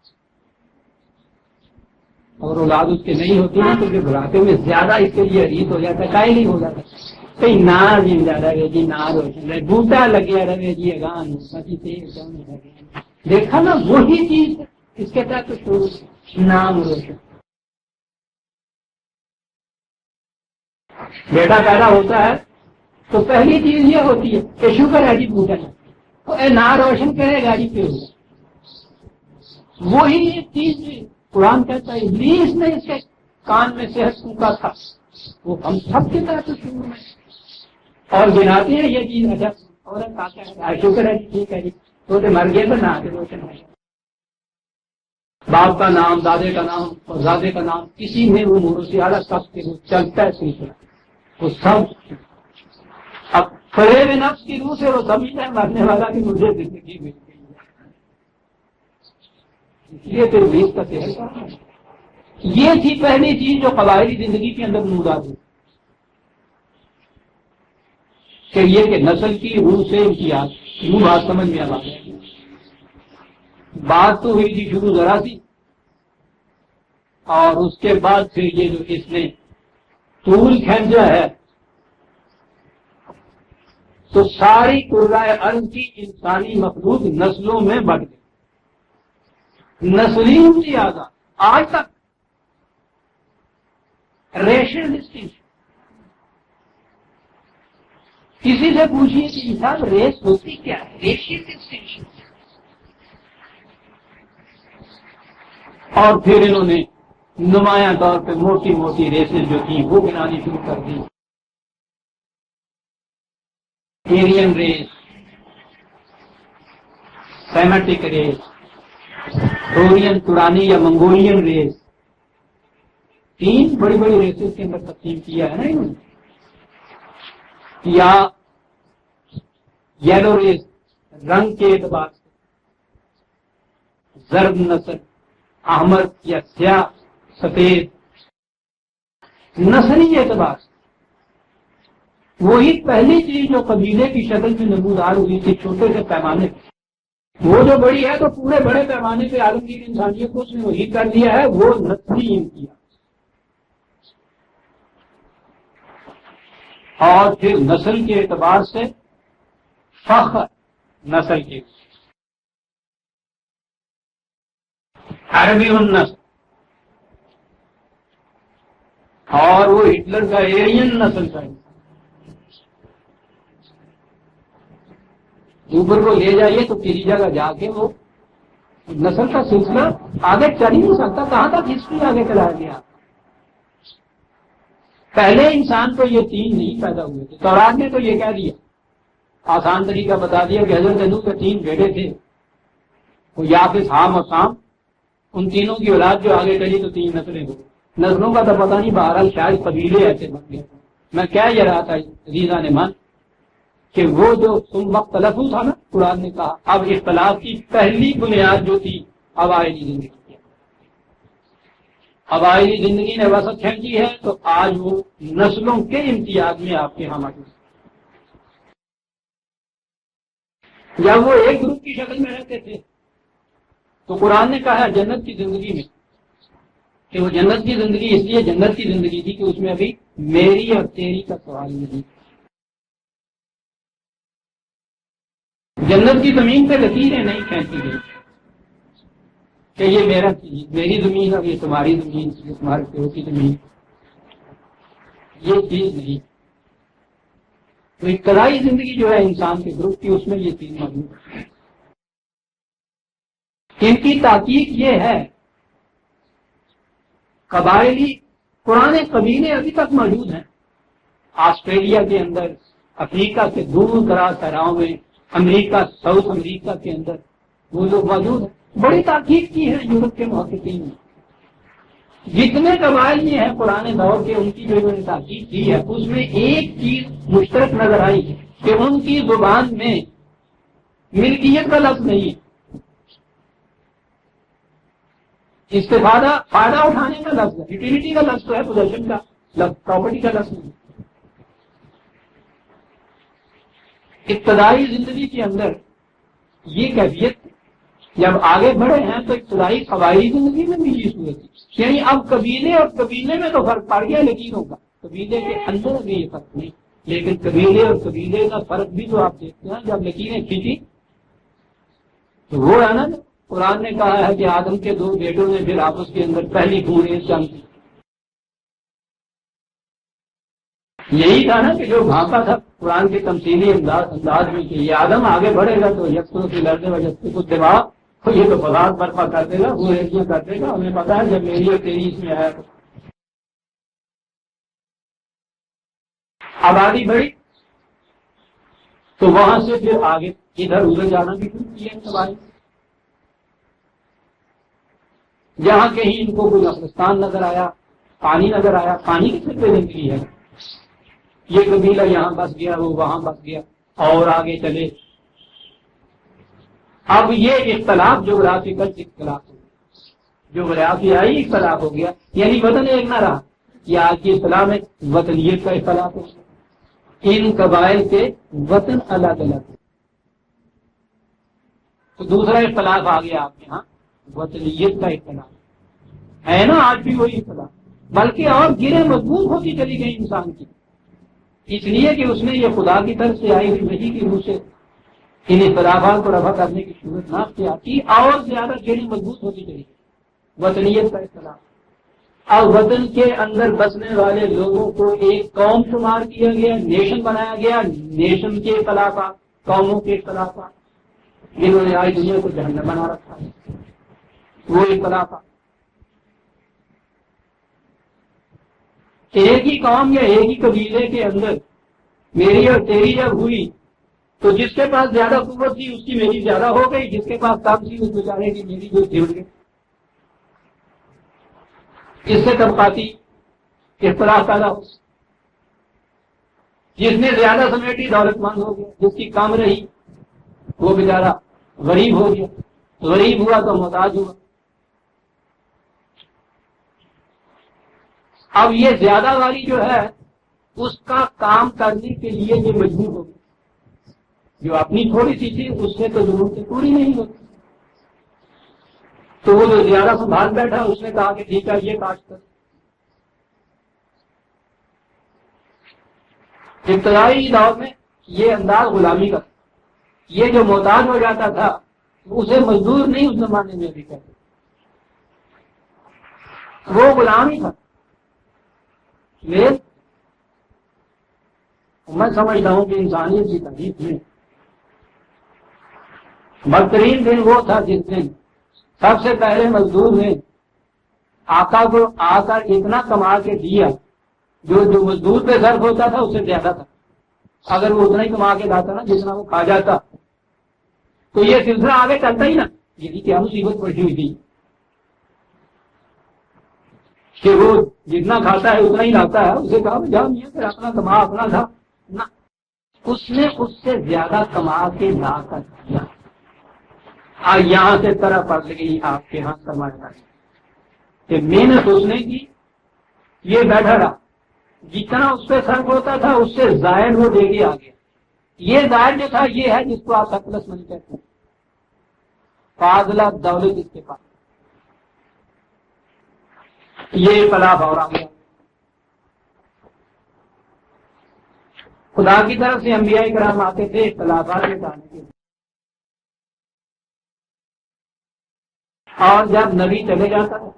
اور اولاد اس کے نہیں ہوتی نا تو پھر بڑھاپے میں زیادہ اس کے لیے ریت ہو جاتا ہے، کائی نہیں ہو جاتا، کہیں نار زندہ رہے جی، نار روشن رہے، بوٹا لگیا رہے جی، اگان دیکھا نا، وہی چیز اس کے تحت نام روشن۔ بیٹا پیدا ہوتا ہے تو پہلی چیز یہ ہوتی ہے کہ شکر ہے جی بوٹا تو اے نام روشن کرے گا جی، پہ وہی چیز قرآن کہتا ہے ابلیس نے اس کے کان میں صحت پھونکا تھا، وہ ہم سب کے تحت شروع میں اور گناتے ہیں یہ چیز، اچھا عورت آتا ہے شکر ہے جی، ٹھیک ہے جی، تو مر گئے تو نہ روشن ہے، باپ کا نام، دادے کا نام اور دادے کا نام کسی میں وہ موسیالہ سب کے وہ چلتا ہے سلسلہ، وہ سب اب فریب نفس کی روح سے وہ سمجھتا ہے مرنے والا کہ مجھے زندگی مل گئی ہے، اس لیے پھر بیس کا صحت کا یہ تھی پہلی چیز جو قبائلی زندگی کے اندر نمودار ہوئی کہ یہ کہ نسل کی روح سے امتیاز، یوں بات سمجھ میں آ گئی۔ بات تو ہوئی تھی شروع ذرا سی، اور اس کے بعد پھر یہ جو اس نے طول کھینچا ہے تو ساری قرائے ارض کی انسانی مخلوق نسلوں میں بٹ گئی، نسلی امتیازات آج تک، ریشل ڈسٹنکشن، کسی سے پوچھیے کہ صاحب ریس ہوتی کیا ہے، ریشل ڈسٹنکشن، اور پھر انہوں نے نمایاں طور پہ موٹی موٹی ریسیں جو تھیں وہ گنانی شروع کر دی، ایرین ریس، سیمیٹک ریس، تورین تورانی یا منگولین ریس، 3 بڑی بڑی ریسز کے اندر تقسیم کیا ہے نا انہوں نے، یا یلو ریس رنگ کے اعتبار سے، زرد نسل، احمر یا سیاہ سفید، نسلی اعتبار سے وہی پہلی چیز جو قبیلے کی شکل میں نمودار ہوئی تھی چھوٹے سے پیمانے پہ، وہ جو بڑی ہے تو پورے بڑے پیمانے پہ عالمگیر انسانیت کو اس نے وہی کر دیا ہے، وہ نسلی امتیاز، اور پھر نسل کے اعتبار سے فخر، نسل کے عربی النسل، اور وہ ہٹلر کا ایرین نسل کا اوپر کو لے جائیے تو کسی جگہ جا کے وہ نسل کا سلسلہ آگے چل ہی نہیں سکتا، کہاں تک ہسٹری آگے چلا گیا۔ پہلے انسان تو یہ 3 نہیں پیدا ہوئے تھے، تورات نے تو یہ کہہ دیا، آسان طریقہ بتا دیا کہ حضرت نوح کے 3 بیٹے تھے، وہ یافس، حام اور سام، ان تینوں کی اولاد جو آگے چلی تو 3 نسلیں ہوئی، نسلوں کا تو پتہ نہیں، بہرحال شاید قبیلے ایسے بن گئے۔ میں کہہ یہ رہا تھا عزیزاں نے من کہ وہ جو تم وقت تلفظ تھا نا، قرآن نے کہا اب اختلاف کی پہلی بنیاد جو تھی قبائلی زندگی کی، قبائلی زندگی نے وسعت کھینچی ہے تو آج وہ نسلوں کے امتیاز میں آپ کے یہاں موجود ہے۔ جب وہ ایک گروپ کی شکل میں رہتے تھے تو قرآن نے کہا جنت کی زندگی میں کہ وہ جنت کی زندگی اس لیے جنت کی زندگی تھی کہ اس میں ابھی میری اور تیری کا سوال نہیں. جنت کی زمین پہ لکیریں نہیں کھینچی گئی کہ یہ میری زمین اور یہ تمہاری زمین، یہ تمہارے پیو کی زمین، یہ چیز نہیں. تو ابتدائی زندگی جو ہے انسان کے گروپ کی، اس میں یہ چیز موجود ہے. ان کی تحقیق یہ ہے قبائلی پرانے قبیلے ابھی تک موجود ہیں آسٹریلیا کے اندر، افریقہ کے دور دراز صحراؤں میں، امریکہ، ساؤتھ امریکہ کے اندر وہ لوگ موجود ہیں. بڑی تحقیق کی ہے یورپ کے محققین نے. جتنے قبائل یہ ہیں پرانے دور کے، ان کی جو انہوں نے تحقیق کی ہے اس میں ایک چیز مشترک نظر آئی کہ ان کی زبان میں ملکیت کا لفظ نہیں ہے، استفادہ فائدہ اٹھانے کا لفظ ہے. یوٹیلیٹی کا لفظ تو ہے، پوزیشن کا لفظ، پراپرٹی کا لفظ نہیں. ابتدائی زندگی کے اندر یہ کیفیت، جب آگے بڑھے ہیں تو ابتدائی قبائلی زندگی میں بھی یہ صورت ہے. یعنی اب قبیلے اور قبیلے میں تو فرق پڑ گیا لکیروں کا، قبیلے کے اندر بھی یہ فرق نہیں، لیکن قبیلے اور قبیلے کا فرق بھی تو آپ دیکھتے ہیں. جب لکیریں کھینچی تو وہ ہے نا، قرآن نے کہا ہے کہ آدم کے دو بیٹوں نے پھر آپس کے اندر پہلی بھونے جنگ کی. یہی تھا نا کہ جو بھانپا تھا قرآن کے تمثیلی انداز میں کہ یہ آدم آگے بڑھے گا تو یکسوں سے لڑنے وجہ سے کچھ دماغ تو یہ تو فساد برپا کر دے گا، وہ ریکیاں کر دے گا. ہمیں پتا ہے جب میری اور تیری اس میں آیا تو آبادی بڑھی تو وہاں سے پھر آگے ادھر ادھر جانا بھی شروع کیا سوال. جہاں کہیں ان کو کوئی افغانستان نظر آیا، پانی نظر آیا، پانی کی سب پہ زندگی ہے. یہ قبیلہ یہاں بس گیا، وہ وہاں بس گیا، اور آگے چلے. اب یہ اختلاف جغرافیکل اختلاف ہو گیا، جغرافیائی اختلاف ہو گیا. یعنی وطن ایک نہ رہا. یہ آج کی اصطلاح میں وطنیت کا اختلاف ہو گیا. ان قبائل کے وطن الگ الگ. تو دوسرا اختلاف آ گیا آپ کے ہاں، وطنیت کا اختلاف ہے نا. آج بھی وہی اختلاف، بلکہ اور گریں مضبوط ہوتی چلی گئی انسان کی، اس لیے کہ اس نے یہ خدا کی طرف سے آئی ہوئی وحی کی روح سے ان اختلافات کو رفع کرنے کی صورت نہ اختیار کی، اور زیادہ گریں مضبوط ہوتی چلی گئی. وطنیت کا اختلاف. اب وطن کے اندر بسنے والے لوگوں کو ایک قوم شمار کیا گیا، نیشن بنایا گیا. نیشن کے اختلافات، قوموں کے اختلافات، جنہوں نے آج دنیا کو جہنم بنا رکھا ہے، وہ اختلافات. ایک ہی قوم یا ایک ہی قبیلے کے اندر میری اور تیری جب ہوئی تو جس کے پاس زیادہ قوت تھی اس کی میری زیادہ ہو گئی، جس کے پاس کم تھی اس بیچارے کی میری جو جڑ گئی. اس سے طبقاتی اختلاف پیدا ہو. جس نے زیادہ سمیٹی دولت مند ہو گیا، جس کی کم رہی وہ بیچارہ غریب ہو گیا، غریب ہوا تو محتاج ہوا. اب یہ زیادہ والی جو ہے اس کا کام کرنے کے لیے یہ مجبور ہو گئی. جو اپنی تھوڑی سی تھی اس سے تو ضرورتیں پوری نہیں ہوتی. تو وہ جو زیادہ سنبھال بیٹھا اس نے کہا کہ ٹھیک ہے یہ کاشت کر. ابتدائی دور میں یہ انداز غلامی کا. یہ جو محتاج ہو جاتا تھا اسے مزدور نہیں اس زمانے میں بھی کہتے، وہ غلام ہی تھا. لیکن میں سمجھتا ہوں کہ انسانیت کی تاریخ میں بدترین دن وہ تھا جس دن سب سے پہلے مزدور نے آقا کو آ کر اتنا کما کے دیا جو مزدور پہ ضرب ہوتا تھا اس سے زیادہ تھا. اگر وہ اتنا ہی کما کے لاتا نا جتنا وہ کھا جاتا تو یہ سلسلہ آگے چلتا ہی نا. یہ کیا مصیبت پڑی ہوئی تھی کہ وہ جتنا کھاتا ہے اتنا ہی لاتا ہے. اسے کہا جاؤ میاں پھر اپنا کما اپنا تھا نہ، اس نے اس سے زیادہ کما کے لا کر دیا. یہاں سے طرح پڑ گئی آپ کے ہاں سمجھنا کہ محنت اس نے کی، یہ بیٹھا رہا، جتنا اس پہ صرف ہوتا تھا اس سے زائد وہ دے کے آ گیا. یہ زائد جو تھا یہ ہے جس کو آپ سرپلس منی کہتے ہیں. فاضلہ دولت اس کے پاس، یہ اختلاف اور آ گیا۔ خدا کی طرف سے انبیاء کرام آتے تھے اختلافات مٹانے کے لیے، اور جب نبی چلے جاتا تھا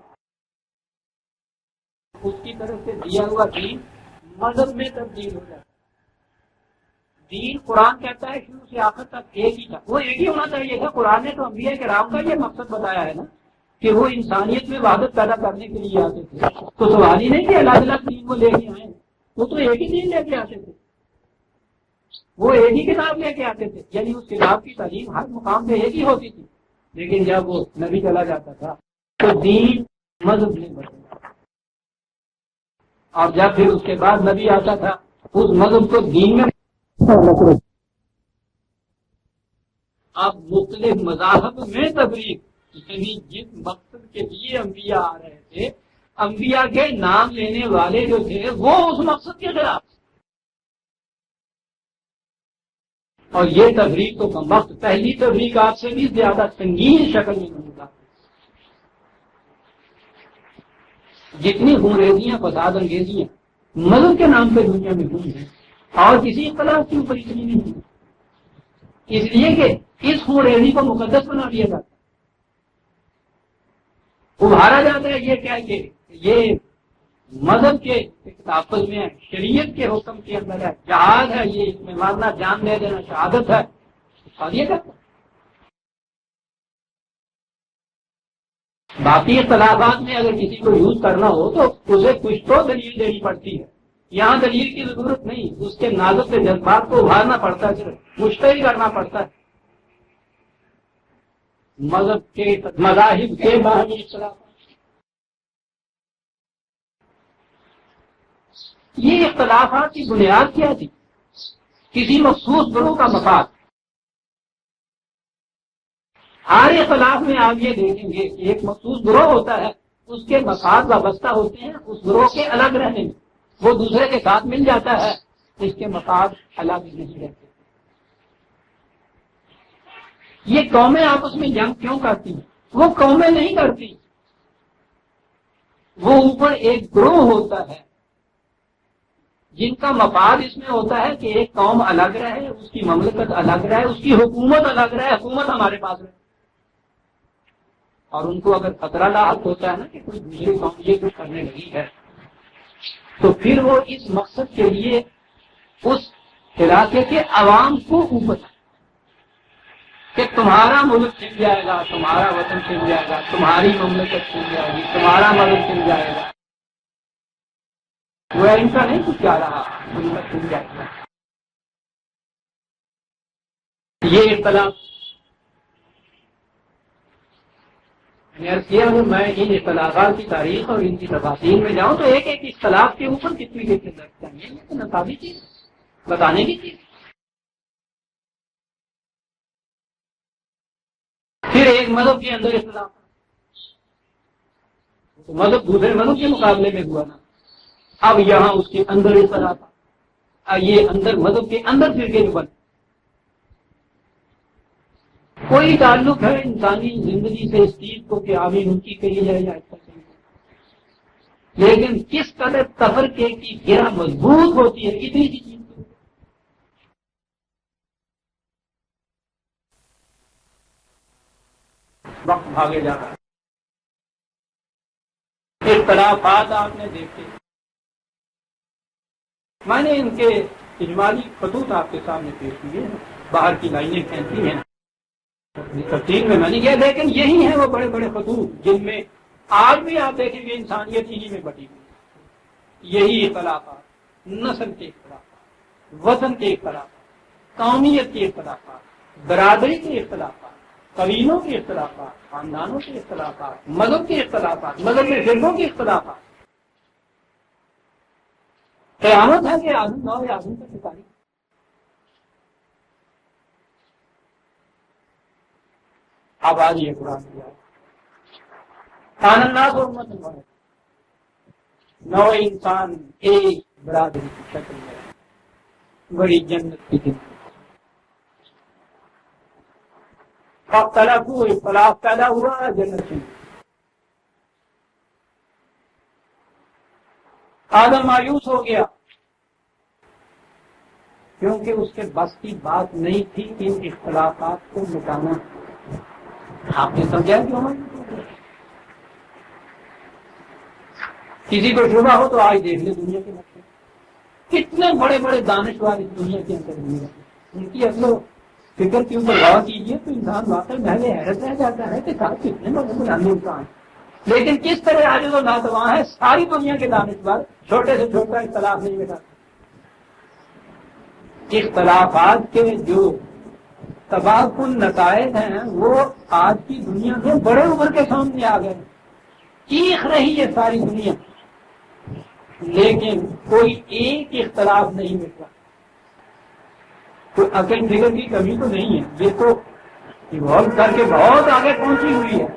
اس کی طرف سے دیا ہوا دین مذہب میں تبدیل ہو جاتا ہے۔ دین قرآن کہتا ہے شروع سے آخر تک ایک ہی تھا، وہ ایک ہی ہونا چاہیے تھا۔ قرآن نے تو انبیاء کرام کا یہ مقصد بتایا ہے نا کہ وہ انسانیت میں وحدت پیدا کرنے کے لیے آتے تھے، تو سوال ہی نہیں کہ الگ الگ دین کو لے کے آئے، وہ تو ایک ہی دین لے کے آتے تھے، وہ ایک ہی کتاب لے کے آتے تھے، یعنی اس کتاب کی تعلیم ہر مقام پہ ایک ہی ہوتی تھی۔ لیکن جب وہ نبی چلا جاتا تھا تو دین مذہب میں بدل جاتا، اور جب پھر اس کے بعد نبی آتا تھا اس مذہب کو دین میں اب مختلف مذاہب میں تبلیغ، یعنی جس مقصد کے لیے انبیاء آ رہے تھے، انبیاء کے نام لینے والے جو تھے وہ اس مقصد کے خلاف، اور یہ تبلیغ تو کم وقت پہلی تبلیغ آپ سے بھی زیادہ سنگین شکل میں ہوگا۔ جتنی خونریزیاں فساد انگیزیاں مذہب کے نام پہ دنیا میں ہوئی ہیں اور کسی اختلاف کے اوپر اتنی نہیں ہوئی، اس لیے کہ اس خونریزی کو مقدس بنا دیا جاتا ہے، ابھارا جاتا ہے یہ کیا کہ یہ مذہب کے تحفظ میں ہے، شریعت کے حکم کے اندر ہے، جہاد ہے، یہ اس میں مارنا جان دے دینا شہادت ہے، اور یہ کرتا ہے۔ باقی اختلافات میں اگر کسی کو یوز کرنا ہو تو اسے کچھ تو دلیل دینی پڑتی ہے، یہاں دلیل کی ضرورت نہیں، اس کے نازک سے جذبات کو ابھارنا پڑتا ہے، صرف مشتعل کرنا پڑتا ہے۔ مذہب کے مذاہب کے باہمی اختلافات، یہ اختلافات کی بنیاد کیا تھی؟ کسی مخصوص گروہ کا مفاد۔ ہر اختلاف میں آپ یہ دیکھیں گے کہ ایک مخصوص گروہ ہوتا ہے، اس کے مفاد وابستہ ہوتے ہیں اس گروہ کے الگ رہنے میں، وہ دوسرے کے ساتھ مل جاتا ہے، اس کے مفاد الگ نہیں رہتے۔ یہ قومیں آپس میں جنگ کیوں کرتی ہیں؟ وہ قومیں نہیں کرتی، وہ اوپر ایک گروہ ہوتا ہے جن کا مفاد اس میں ہوتا ہے کہ ایک قوم الگ رہے، اس کی مملکت الگ رہے، اس کی حکومت الگ رہے، حکومت ہمارے پاس رہے، اور ان کو اگر خطرہ لاحق ہوتا ہے نا کہ کوئی دوسری قوم یہ کچھ کرنے لگی ہے تو پھر وہ اس مقصد کے لیے اس علاقے کے عوام کو اوپر کہ تمہارا ملک چھن جائے گا، تمہارا وطن چھن جائے گا، تمہاری مملکت چھن جائے گی، تمہارا ملک چھن جائے گا، وہ ان کا نہیں کچھ جا رہا، ان کا چھن جائے گا۔ یہ اختلاف میں ان اختلافات کی تاریخ اور ان کی تفاصیل میں جاؤں تو ایک ایک اختلاف کے اوپر کتنی دیکھنے لگتا ہے، یہ تو نصابی چیز بتانے کی چیز۔ پھر ایک مذہب کے اندر اختلاف، مذہب دوسرے مذہب کے مقابلے میں ہوا نا، اب یہاں اس کے اندر اختلاف، یہ اندر مذہب کے اندر فرقے جو بن، کوئی تعلق ہے انسانی زندگی سے اس چیز کو کہ آمین ان کی کہی جائے یا ایسا کہی جائے، لیکن کس قدر تفرقے کی گرہ مضبوط ہوتی ہے اتنی سی چیز کو۔ وقت بھاگے جا رہا ہے، اختلافات آپ نے دیکھے، میں نے ان کے اجمالی خطوط آپ کے سامنے پیش کیے ہیں، باہر کی لائنیں کھینچی ہیں، تفصیل میں نہیں گیا، لیکن یہی ہیں وہ بڑے بڑے خطوط جن میں آج بھی آپ دیکھیں گے انسانیت ہی میں بٹی ہوئی، یہی اختلافات، نسل کے اختلافات، وطن کے اختلافات، قومیت کے اختلافات، برادری کے اختلافات، قبیلوں کے اختلافات، خاندانوں کے اختلافات، مذہب کے اختلافات، مذہب میں فرقوں کے اختلافات، قیامت ہے کہ آدم نو آدم کا شکاری۔ اب آج یہ قرآن کیا کان الناس امۃ واحدہ، نو انسان ایک برادری کی شکل میں، بڑی جنت کی زندگی، فاختلفوا، اختلاف پیدا ہوا جنت میں. آدم مایوس ہو گیا کیونکہ اس کے بس کی بات نہیں تھی ان اختلافات کو مٹانا. آپ نے سمجھا کیوں؟ کسی کو شبہ ہو تو آج دیکھ لیں دنیا کے مسئلے کتنے بڑے بڑے دانشور اس دنیا کے اندر ہوئے، ان کی اصل فکر کے اوپر غور کیجیے تو انسان واقعی محل حیرت رہ جاتا ہے کہ ساتھ کتنے بڑے بلندی انسان، لیکن کس طرح عاجز و ناتواں ہے ساری دنیا کے دانشور، چھوٹے سے چھوٹا اختلاف نہیں مٹا. اختلافات کے جو تباہ کن نتائج ہیں وہ آج کی دنیا سے بڑے ابھر کے سامنے آ گئے. چیخ رہی ہے ساری دنیا، لیکن کوئی ایک اختلاف نہیں مٹ رہا. کوئی عقل فکر کی کمی تو نہیں ہے، یہ تو ایوالو کر کے بہت آگے پہنچی ہوئی ہے،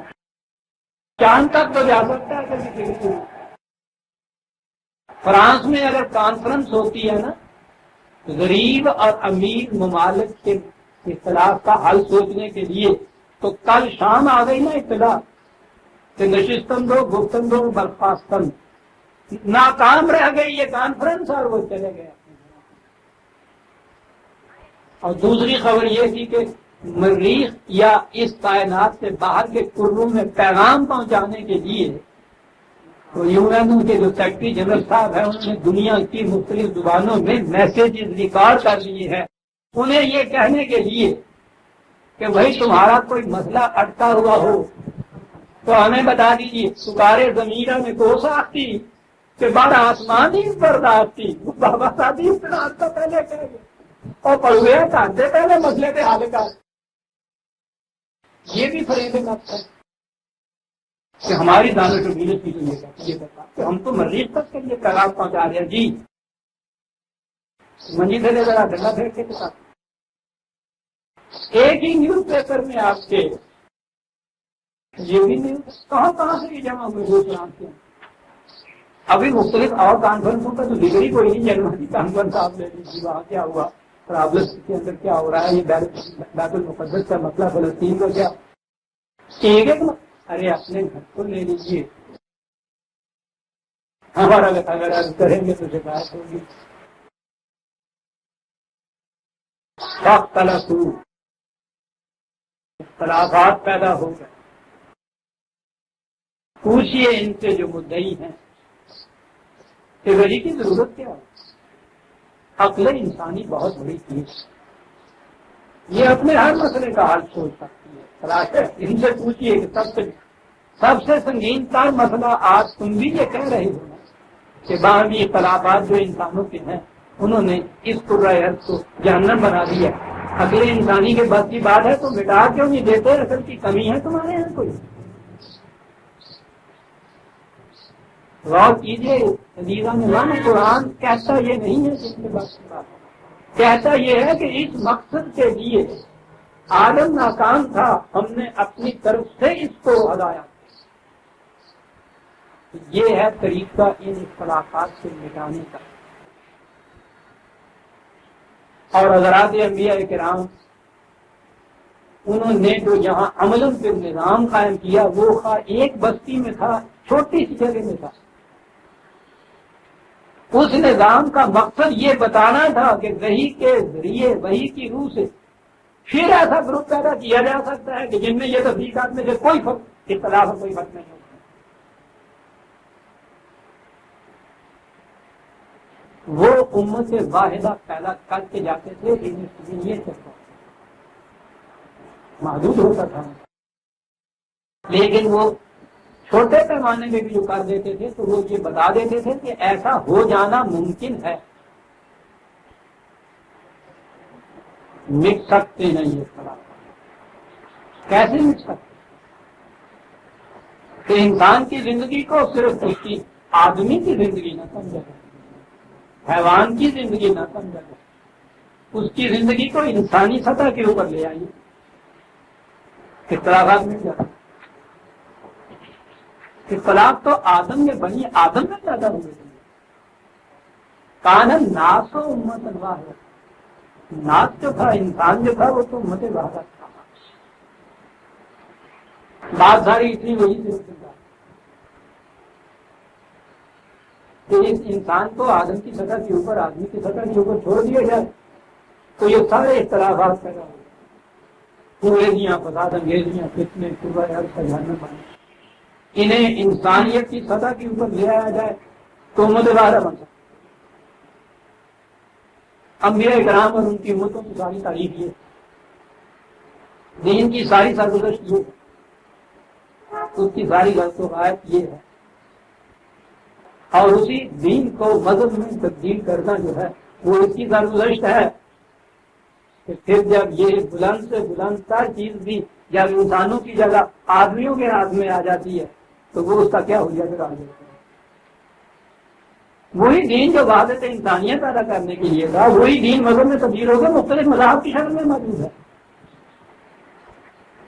چاند تک تو جا سکتا ہے. عقل کی فکر فرانس میں اگر کانفرنس ہوتی ہے نا غریب اور امیر ممالک کے اختلاف کا حل سوچنے کے لیے، تو کل شام آ گئی نا اطلاع کہ نشستن دو گفتن دو برخاستن، ناکام رہ گئی یہ کانفرنس اور وہ چلے گئے. اور دوسری خبر یہ تھی کہ مریخ یا اس کائنات سے باہر کے کروں میں پیغام پہنچانے کے لیے تو یو این کے جو سیکرٹری جنرل صاحب ہیں انہوں نے دنیا کی مختلف زبانوں میں میسیجز ریکارڈ کر لیے ہیں، انہیں یہ کہنے کے لیے کہ بھائی تمہارا کوئی مسئلہ اٹکا ہوا ہو تو ہمیں بتا دیجیے. سکارے زمینہ میں کو ساختی کہ بار آسمان ہی برداشتی، بابا صاحب اتنا تو پہلے کہہ گئے اور پڑھوے کانتے پہلے مسئلے کے حل کا. یہ بھی فریب نفس ہے کہ ہماری دانش و بینش کی یہ بتا کہ ہم تو مریض تک کے لیے پیغام پہنچا رہے ہیں. جی منجی سے لے ذرا ڈنڈا پھینک کے ساتھ ایک ہی نیوز پیپر میں آپ کے یہ بھی نیوز کہاں سے یہ جمع ہوئے. ابھی مختلف اور کانفرنسوں کا تو ذکر ہی کوئی نہیں. جرمنی کانفرنس آپ لے لیجیے، وہاں کیا ہوا، پرابلم کے اندر کیا ہو رہا ہے، یہ بیت المقدس کا مسئلہ، فلسطین کا کیا. ایک ارے اپنے گھر کو لے لیجیے، ہمارا اگر کریں گے تو شکایت ہوگی. اختلافات پیدا ہو گئے. پوچھیے ان سے جو مدعی ہیں کہ ولی کی ضرورت کیا ہے. عقل انسانی بہت بڑی چیز، یہ اپنے ہر مسئلے کا حل سوچ سکتی ہے. تلاش ہے ان سے پوچھیے کہ سب سے سنگین تر مسئلہ آج تم بھی یہ کہہ رہے ہو کہ باہمی اختلافات جو انسانوں کے ہیں انہوں نے اس قرآن کو جہنم بنا دیا. اگلے انسانی کے بس کی بات ہے تو مٹا کیوں نہیں دیتے؟ اصل کی کمی ہے تمہارے یہاں کوئی؟ غور کیجیے عزیزان، قرآن کہتا یہ نہیں ہے جس کے بس کی بات، کہتا یہ ہے کہ اس مقصد کے لیے آدم ناکام تھا، ہم نے اپنی طرف سے اس کو ہدایا. یہ ہے طریقہ ان اختلافات سے مٹانے کا. اور حضرات انبیاء کرام انہوں نے جو یہاں عملاً پہ نظام قائم کیا وہ ایک بستی میں تھا، چھوٹی سی جگہ میں تھا. اس نظام کا مقصد یہ بتانا تھا کہ وحی کے ذریعے، وحی کی روح سے پھر ایسا گروپ پیدا کیا جا سکتا ہے کہ جن میں یہ تفریقات میں سے کوئی فرق، اختلاف کوئی فرق نہیں ہوتا. وہ امت واحدہ پیدا کر کے جاتے تھے، یہ چلتا محدود ہوتا تھا، لیکن وہ چھوٹے پیمانے میں بھی جو کر دیتے تھے تو وہ یہ بتا دیتے تھے کہ ایسا ہو جانا ممکن ہے. مٹ سکتے ہیں یہ اختلاف، کیسے مٹ سکتے؟ کہ انسان کی زندگی کو صرف اس کی آدمی کی زندگی نہ سمجھا جائے، حیوان کی زندگی نہ سمجھا جائے، اس کی زندگی کو انسانی سطح کے اوپر لے آئیے. اختلافات مٹ جاتے. اختلاف تو آدم میں بنی، آدم میں پیدا ہوئے تھے. کان الناس امۃ واحدہ، ناس جو تھا، انسان جو تھا وہ تو امت واحدہ تھا. بات ساری اتنی وہی سے کہ اس انسان کو آدم کی سطح کے اوپر آدمی کی سطح کے اوپر چھوڑ دیا جائے تو یہ سارے اختلافات پیدا ہو انگریزیاں فساد انگیزیاں فتنے صبح عرض کا جہنم بنے انہیں انسانیت کی سطح کے اوپر لے آیا جائے تو امت وحدہ بن سکتا انبیاء کرام اور ان کی امتوں کی ساری تعریف یہ دین کی ساری سرگزشت یہ اس کی ساری غلط و غائب یہ ہے اور اسی دین کو مذہب میں تبدیل کرنا جو ہے وہ اس کی سرگزشت ہے کہ پھر جب یہ بلند سے بلند تر چیز بھی جب انسانوں کی جگہ آدمیوں کے ہاتھ میں آ جاتی ہے تو وہ اس کا کیا ہو جائے گا وہی دین جو وحدت انسانیت پیدا کرنے کے لیے تھا وہی دین مذہب میں تبدیل ہو کر مختلف مذاہب کی شکل میں موجود ہے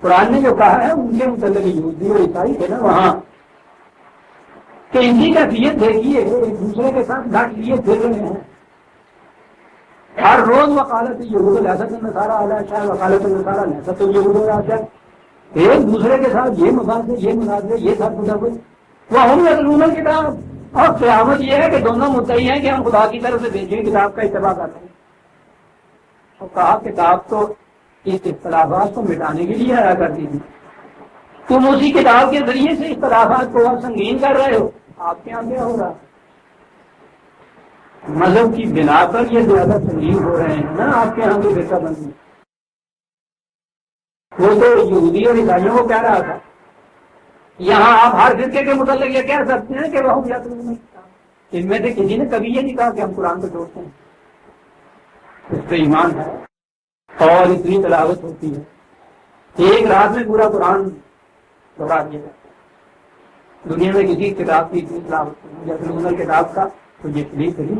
قرآن نے جو کہا ہے ان کے متعلق یہودی اور عیسائی تھے نا وہاں کہ ان کی کیفیت دیکھیے ایک دوسرے کے ساتھ گھٹ لیے پھر رہے ہیں ہر روز وکالت یہود لہذت النصارى علیہ شاہ وکالت النصارى لہذت اليہود آتا ہے ایک دوسرے کے ساتھ یہ مناظرے یہ سب کچھ وہ ہم یتلون الکتاب اور قیامت یہ ہے کہ دونوں مدعی ہیں کہ ہم خدا کی طرف سے بھیجی کتاب کا اتباع کر رہے ہیں اور کہا کتاب تو اس اختلافات کو مٹانے کے لیے آیا کرتی تھی تم اسی کتاب کے ذریعے سے اختلافات کو آپ سنگین کر رہے ہو آپ کے یہاں کیا ہو رہا مذہب کی بنا پر یہ زیادہ سنگین ہو رہے ہیں نا آپ کے یہاں کی فرقہ بندی وہ تو یہودی اور عیسائیوں کو کہہ رہا تھا یہاں آپ ہر فرقے کے متعلق یہ کہہ سکتے ہیں کہ وہ ان میں سے کسی نے کبھی یہ نہیں کہا کہ ہم قرآن کو چھوڑتے ہیں اس پہ ایمان ہے اور اتنی تلاوت ہوتی ہے ایک رات میں پورا قرآن دوہرا دیا جاتا ہے دنیا میں کسی کتاب کی اتنی تلاوت جیسے کتاب کا تو یہ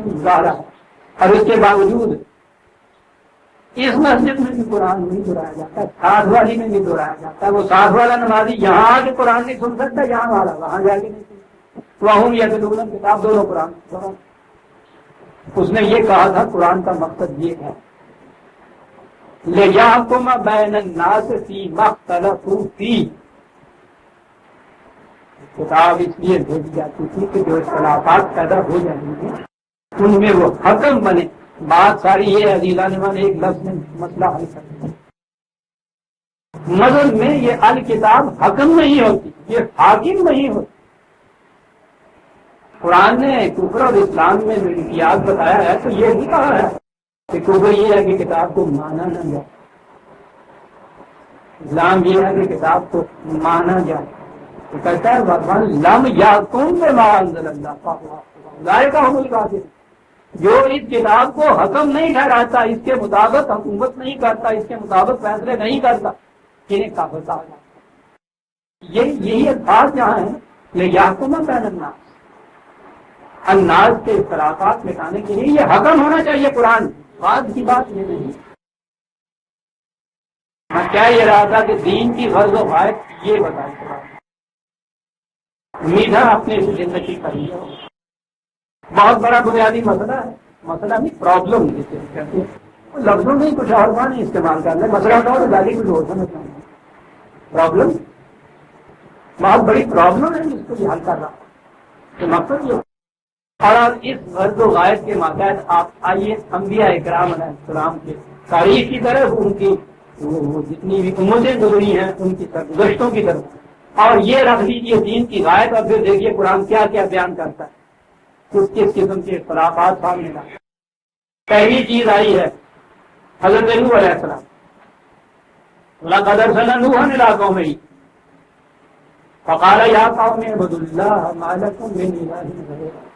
مظاہرہ ہے اور اس کے باوجود اس مسجد میں بھی قرآن نہیں دہرایا جاتا ساتھ والی میں بھی دہرایا جاتا ہے وہ ساتھ والا نمازی یہاں آ کے قرآن نہیں سن سکتا یہاں والا وہاں جا کے نہیں سن سکتا وہاں یا کتاب دونوں قرآن اس نے یہ کہا تھا قرآن کا مقصد یہ ہے لِيَحْكُمَ بَيْنَ النَّاسِ فِيمَا اخْتَلَفُوا فِيهِ کتاب اس لیے بھیجی جاتی تھی کہ جو اختلافات پیدا ہو جائیں گے ان میں وہ حکم بنے بات ساری یہ عزیزان ایمان ایک لفظ میں مسئلہ حل کرتے ہیں مذہب میں یہ الکتاب حکم نہیں ہوتی یہ حاکم نہیں ہوتی قرآن نے کفر اور اسلام میں امتیاز بتایا ہے تو یہ نہیں کہا ہے کہ کفر یہ ہے کہ کتاب کو مانا نہ جائے اسلام یہ ہے کہ کتاب کو مانا جائے تو کہتا ہے بھگوان لم یحکم بما انزل اللہ اولئک هم الکافرون جو اس کتاب کو حکم نہیں ٹھہراتا اس کے مطابق حکومت نہیں کرتا اس کے مطابق فیصلے نہیں کرتا انہیں کافر کہا جاتا یہی الفاظ جہاں ہیں لِيَحْكُمَ بَيْنَ الناس کے اختلافات مٹانے کے لیے یہ حکم ہونا چاہیے قرآن بات کی بات یہ نہیں میں کیا یہ رہا تھا کہ دین کی غرض و غائب یہ بتائی قرآن امید ہے آپ نے اسے زندگی کری ہے بہت بڑا بنیادی مسئلہ ہے مسئلہ نہیں پرابلم جسے کہتے ہیں لفظوں میں کچھ اور نہیں استعمال کرنا ہے مسئلہ تو گالی کچھ اور سمجھتا ہوں پرابلم بہت بڑی پرابلم ہے جس کو یہ حل کر رہا تو مقصد یہ اور اس غرض و غائب کے ماتحت آپ آئیے انبیاء اکرام علیہ السلام کے تاریخ کی طرف ان کی وہ جتنی بھی امتیں گزری ہیں ان کی سرگزشتوں کی طرف اور یہ رکھ لیجیے دین کی غائب اور پھر دیکھیے قرآن کیا کیا بیان کرتا ہے کس قسم کے اختلافات سامنے لا پہلی چیز آئی ہے حضرت نوح علیہ السلام لَقَدْ أَرْسَلْنَا نُوحًا إِلَىٰ قَوْمِهِ فَقَالَ يَا قَوْمِ اعْبُدُوا اللَّهَ مَا لَكُم مِّنْ إِلَٰهٍ غَيْرُهُ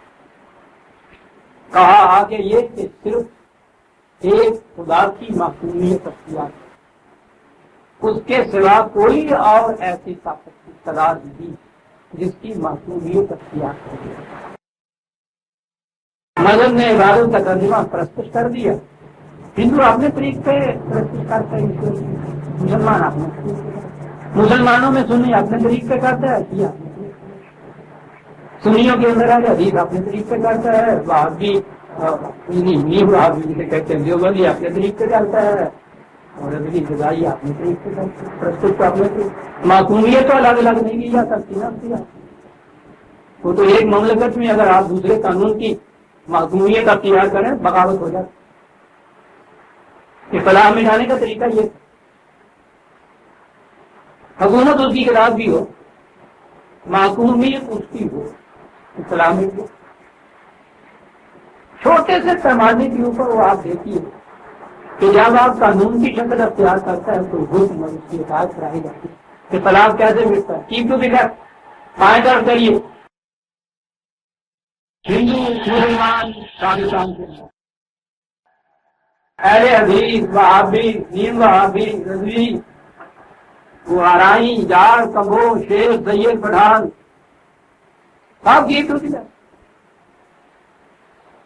کہا آگے یہ کہ صرف ایک خدا کی معصومیت اختیار ہے اس کے سوا کوئی اور ایسی طاقت اقتدار نہیں جس کی معصومیت اختیار ہے مذہب نے عبادت کا ترجمہ پرستش کر دیا ہندو اپنے طریق پہ پرستش کرتے ہیں مسلمان اپنے مسلمانوں میں سنی اپنے طریق پہ کرتا ہے شیعہ سنیوں کے اندر آگے حدیث اپنے طریق پہ کرتا ہے وہابی جسے کہتے ہیں دیوبندی اپنے طریق پہ کرتا ہے اور ابھی غذائی آپ نے پرستت کرنے کی معصومیت تو الگ الگ نہیں کی جا سکتی نا. وہ تو ایک مملکت میں اگر آپ دوسرے قانون کی معصومیت اختیار کریں بغاوت ہو جاتی. اصلاح میں جانے کا طریقہ یہ حکومت اس کی خلاف بھی ہو، معصومیت اس کی ہو، اصلاح میں بھی چھوٹے سے پیمانے کے اوپر وہ آپ دیکھیے کہ جب آپ قانون کی شکل اختیار کرتا ہے تو حکم اور اس کی اطاعت کرائی جاتی ہے. کہ طلاق کیسے ملتا ہے؟ ٹھیک تو بگڑ بائیں طرف کریے ہندو مسلمان پاکستان کے اہل حدیث وہابی نیم وہابی رضوی آرائی جار کمبو شیر سید پٹھان سب ٹھیک تو بگڑ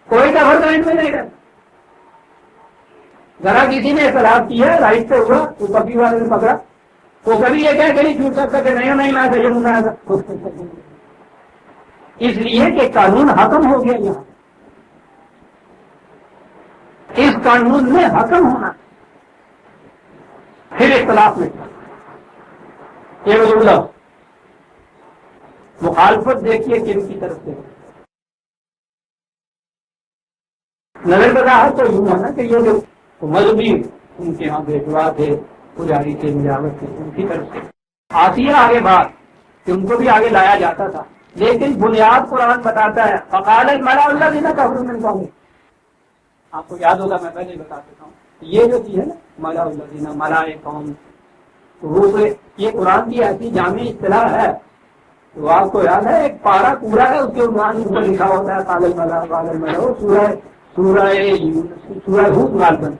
کوئی ڈیولپمنٹ میں نہیں رہتا. ذرا کسی نے اختلاف کیا ہے رائٹ پہ ہوا تو کبھی والے نے پکڑا تو کبھی یہ کہہ کے نہیں چھوٹ سکتا کہ نہیں میں صحیح ہوں. اس لیے کہ قانون حکم ہو گیا یہاں. اس قانون میں حکم ہونا پھر اختلاف میں یہ مطلب مخالفت دیکھیے کن کی طرف سے نظر بتا تو یوں ہے نا کہ یہ جو مذہبی ان کے یہاں بیٹوا تھے پجاری تھے ملاوٹ تھے ان کی طرف سے آتی ہے آگے بات کہ ان کو بھی آگے لایا جاتا تھا. لیکن بنیاد قرآن بتاتا ہے فقال الملأ الذین کفروا من قومہ. آپ کو یاد ہوگا میں پہلے بتا دیتا ہوں یہ جو چیز ہے نا ملأ الذین ملأ قوم تو یہ قرآن کی ایسی جامع اصطلاح ہے تو آپ کو یاد ہے ایک پارا پورا ہے اس کے عنوان پر لکھا ہوتا ہے قال الملأ سورہ ہود غالباً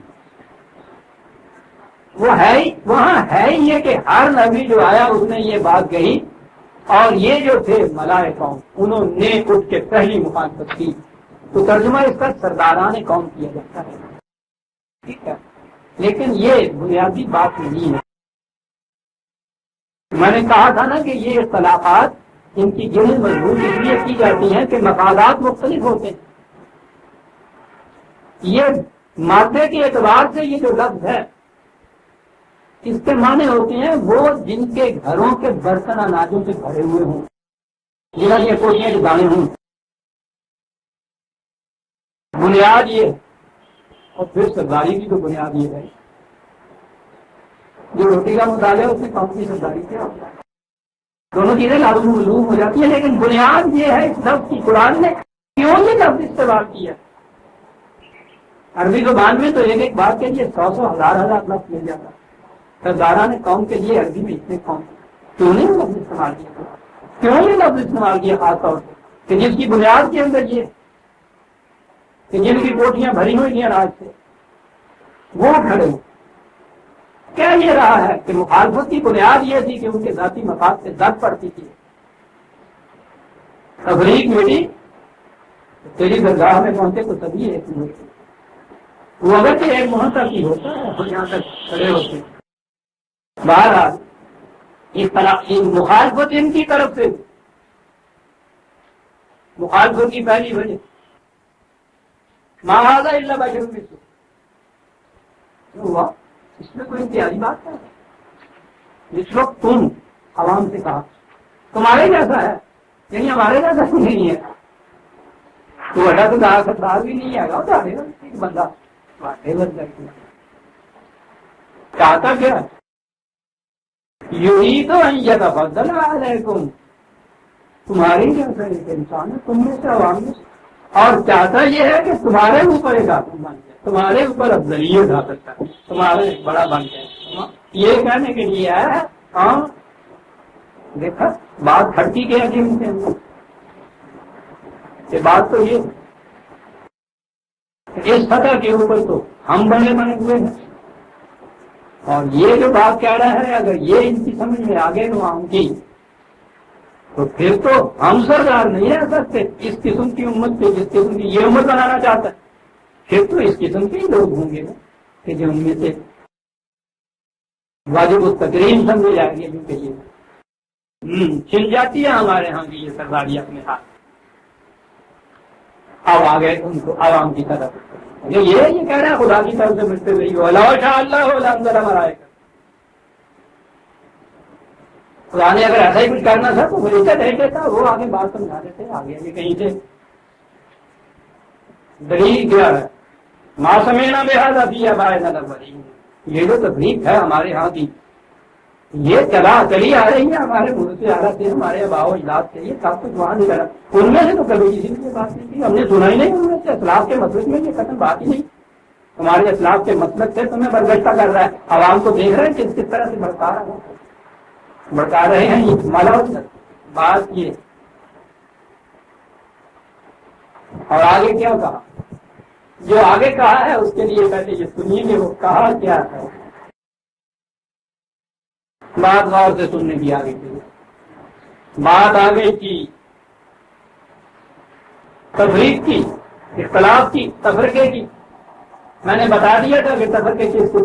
وہ ہے وہاں ہے یہ کہ ہر نبی جو آیا اس نے یہ بات کہی اور یہ جو تھے ملائے قوم انہوں نے اٹھ کے پہلی مخالفت کی. تو ترجمہ اس کا سرداران قوم کیا جاتا ہے. ٹھیک ہے لیکن یہ بنیادی بات نہیں ہے. میں نے کہا تھا نا کہ یہ اختلافات ان کی جڑیں مضبوط اس لیے کی جاتی ہیں کہ مفادات مختلف ہوتے ہیں. یہ مادے کے اعتبار سے یہ جو لفظ ہے اس کے معنی ہوتے ہیں وہ جن کے گھروں کے برتن اناجوں سے بھرے ہوئے ہوں جنہوں کی کوٹیاں کے دانے ہوں. بنیاد یہ اور پھر سرداری کی تو بنیاد یہ ہے جو روٹی کا مطالعہ ہے اس میں قوم کی سرداری کیا ہوتا ہے. دونوں چیزیں لاگو ملوم ہو جاتی ہیں لیکن بنیاد یہ ہے اس لفظ کی قرآن نے کیوں یہ لفظ استعمال کیا. عربی زبان میں تو ایک بات کے لیے 100 ہزار لفظ مل جاتا. سرداران قوم کے لیے عربی میں اتنے قوم کیوں نہیں لفظ استعمال کیا کیوں نہیں لفظ استعمال کیا خاص طور سے کہ جس کی بنیاد کے اندر یہ کہ جن کی کوٹیاں بھری ہوئی ہیں اناج سے وہ کھڑے ہوں. کیا یہ رہا ہے کہ مخالفت کی بنیاد یہ تھی کہ ان کے ذاتی مفاد سے درد پڑتی تھی. تفریق ملی تیری درگاہ میں پہنچے تو تبھی ایک ملک وہ اگر کہ ایک ماہ تک ہی ہوتا ہے اور یہاں تک کھڑے ہوتے ہیں. بہرحال اس طرح مخالفت ان کی طرف سے مخالفت کی پہلی وجہ ما ھذا الا بشر مثلکم ہوا. اس میں کوئی امتیازی بات ہے؟ جس وقت تم عوام سے کہا تمہارے جیسا ہے یعنی ہمارے جیسا نہیں ہے تو اللہ تو سردار بھی نہیں آئے گا تو آئے گا ایک بندہ چاہتا کیا یہی تو یتفضل علیکم تمہاری جیسا ایک انسان ہے تم میں سے عوام میں سے اور چاہتا یہ ہے کہ تمہارے اوپر ایک حاکم بن جائے تمہارے اوپر افضلیت حاصل کرے تمہارے بڑا بن جائے. یہ کہنے کے لیے آیا ہے ہاں دیکھا بات کھڑتی کیا جی ان کے اندر یہ بات تو یہ اس سطح کے اوپر تو ہم بنے ہوئے ہیں اور یہ جو بات کہہ رہا ہے اگر یہ ان کی سمجھ میں آگے عوام کی تو پھر تو ہم سردار نہیں رہ سکتے اس قسم کی امت پہ جس قسم کی یہ امت بنانا چاہتا ہے. پھر تو اس قسم کے لوگ ہوں گے نا کہ جو ان میں سے واجب التکریم سمجھے جائیں گے کیونکہ یہ چھن جاتی ہے ہمارے ہاں کی یہ سرداری اپنے ہاتھ. اب آگے ان کو عوام کی طرف یہ کہہ رہا ہے خدا کی طرف سے ملتے ہوئے شاء اللہ مرائے گا. خدا نے اگر ایسا ہی کچھ کرنا تھا تو فرشتہ بھیج دیتا, وہ آگے بات سمجھا دیتے, آگے یہ کہیں سے دلیل کیا ہے ما سمعنا بہذا فی آبائنا الاولین. یہ جو تفریق ہے ہمارے ہاں کی, یہ چلی آ رہی ہے ہمارے ملک سے, آ رہا تھے ہمارے آباء و اجداد سے, یہ سب کچھ وہاں نہیں کرا. ان میں سے تو کبھی کسی نے یہ بات نہیں کی, ہم نے سنا ہی نہیں ان میں سے. اسلاف کے مسلک میں یہ قسم بات ہی نہیں. ہمارے اسلاف کے مسلک سے تمہیں برگشتہ کر رہا ہے. عوام کو دیکھ رہے ہیں کس طرح سے بڑھتا رہے ہیں. یہ مالا بات یہ. اور آگے کیا کہا, جو آگے کہا ہے اس کے لیے پہلے یہ سنیے کہ وہ کہا کیا ہے. بات غور سے سننے کی آگے کی بات, آگے کی تفریق کی, اختلاف کی, تفرقے کی. میں نے بتا دیا تھا کہ تفرقے کس کو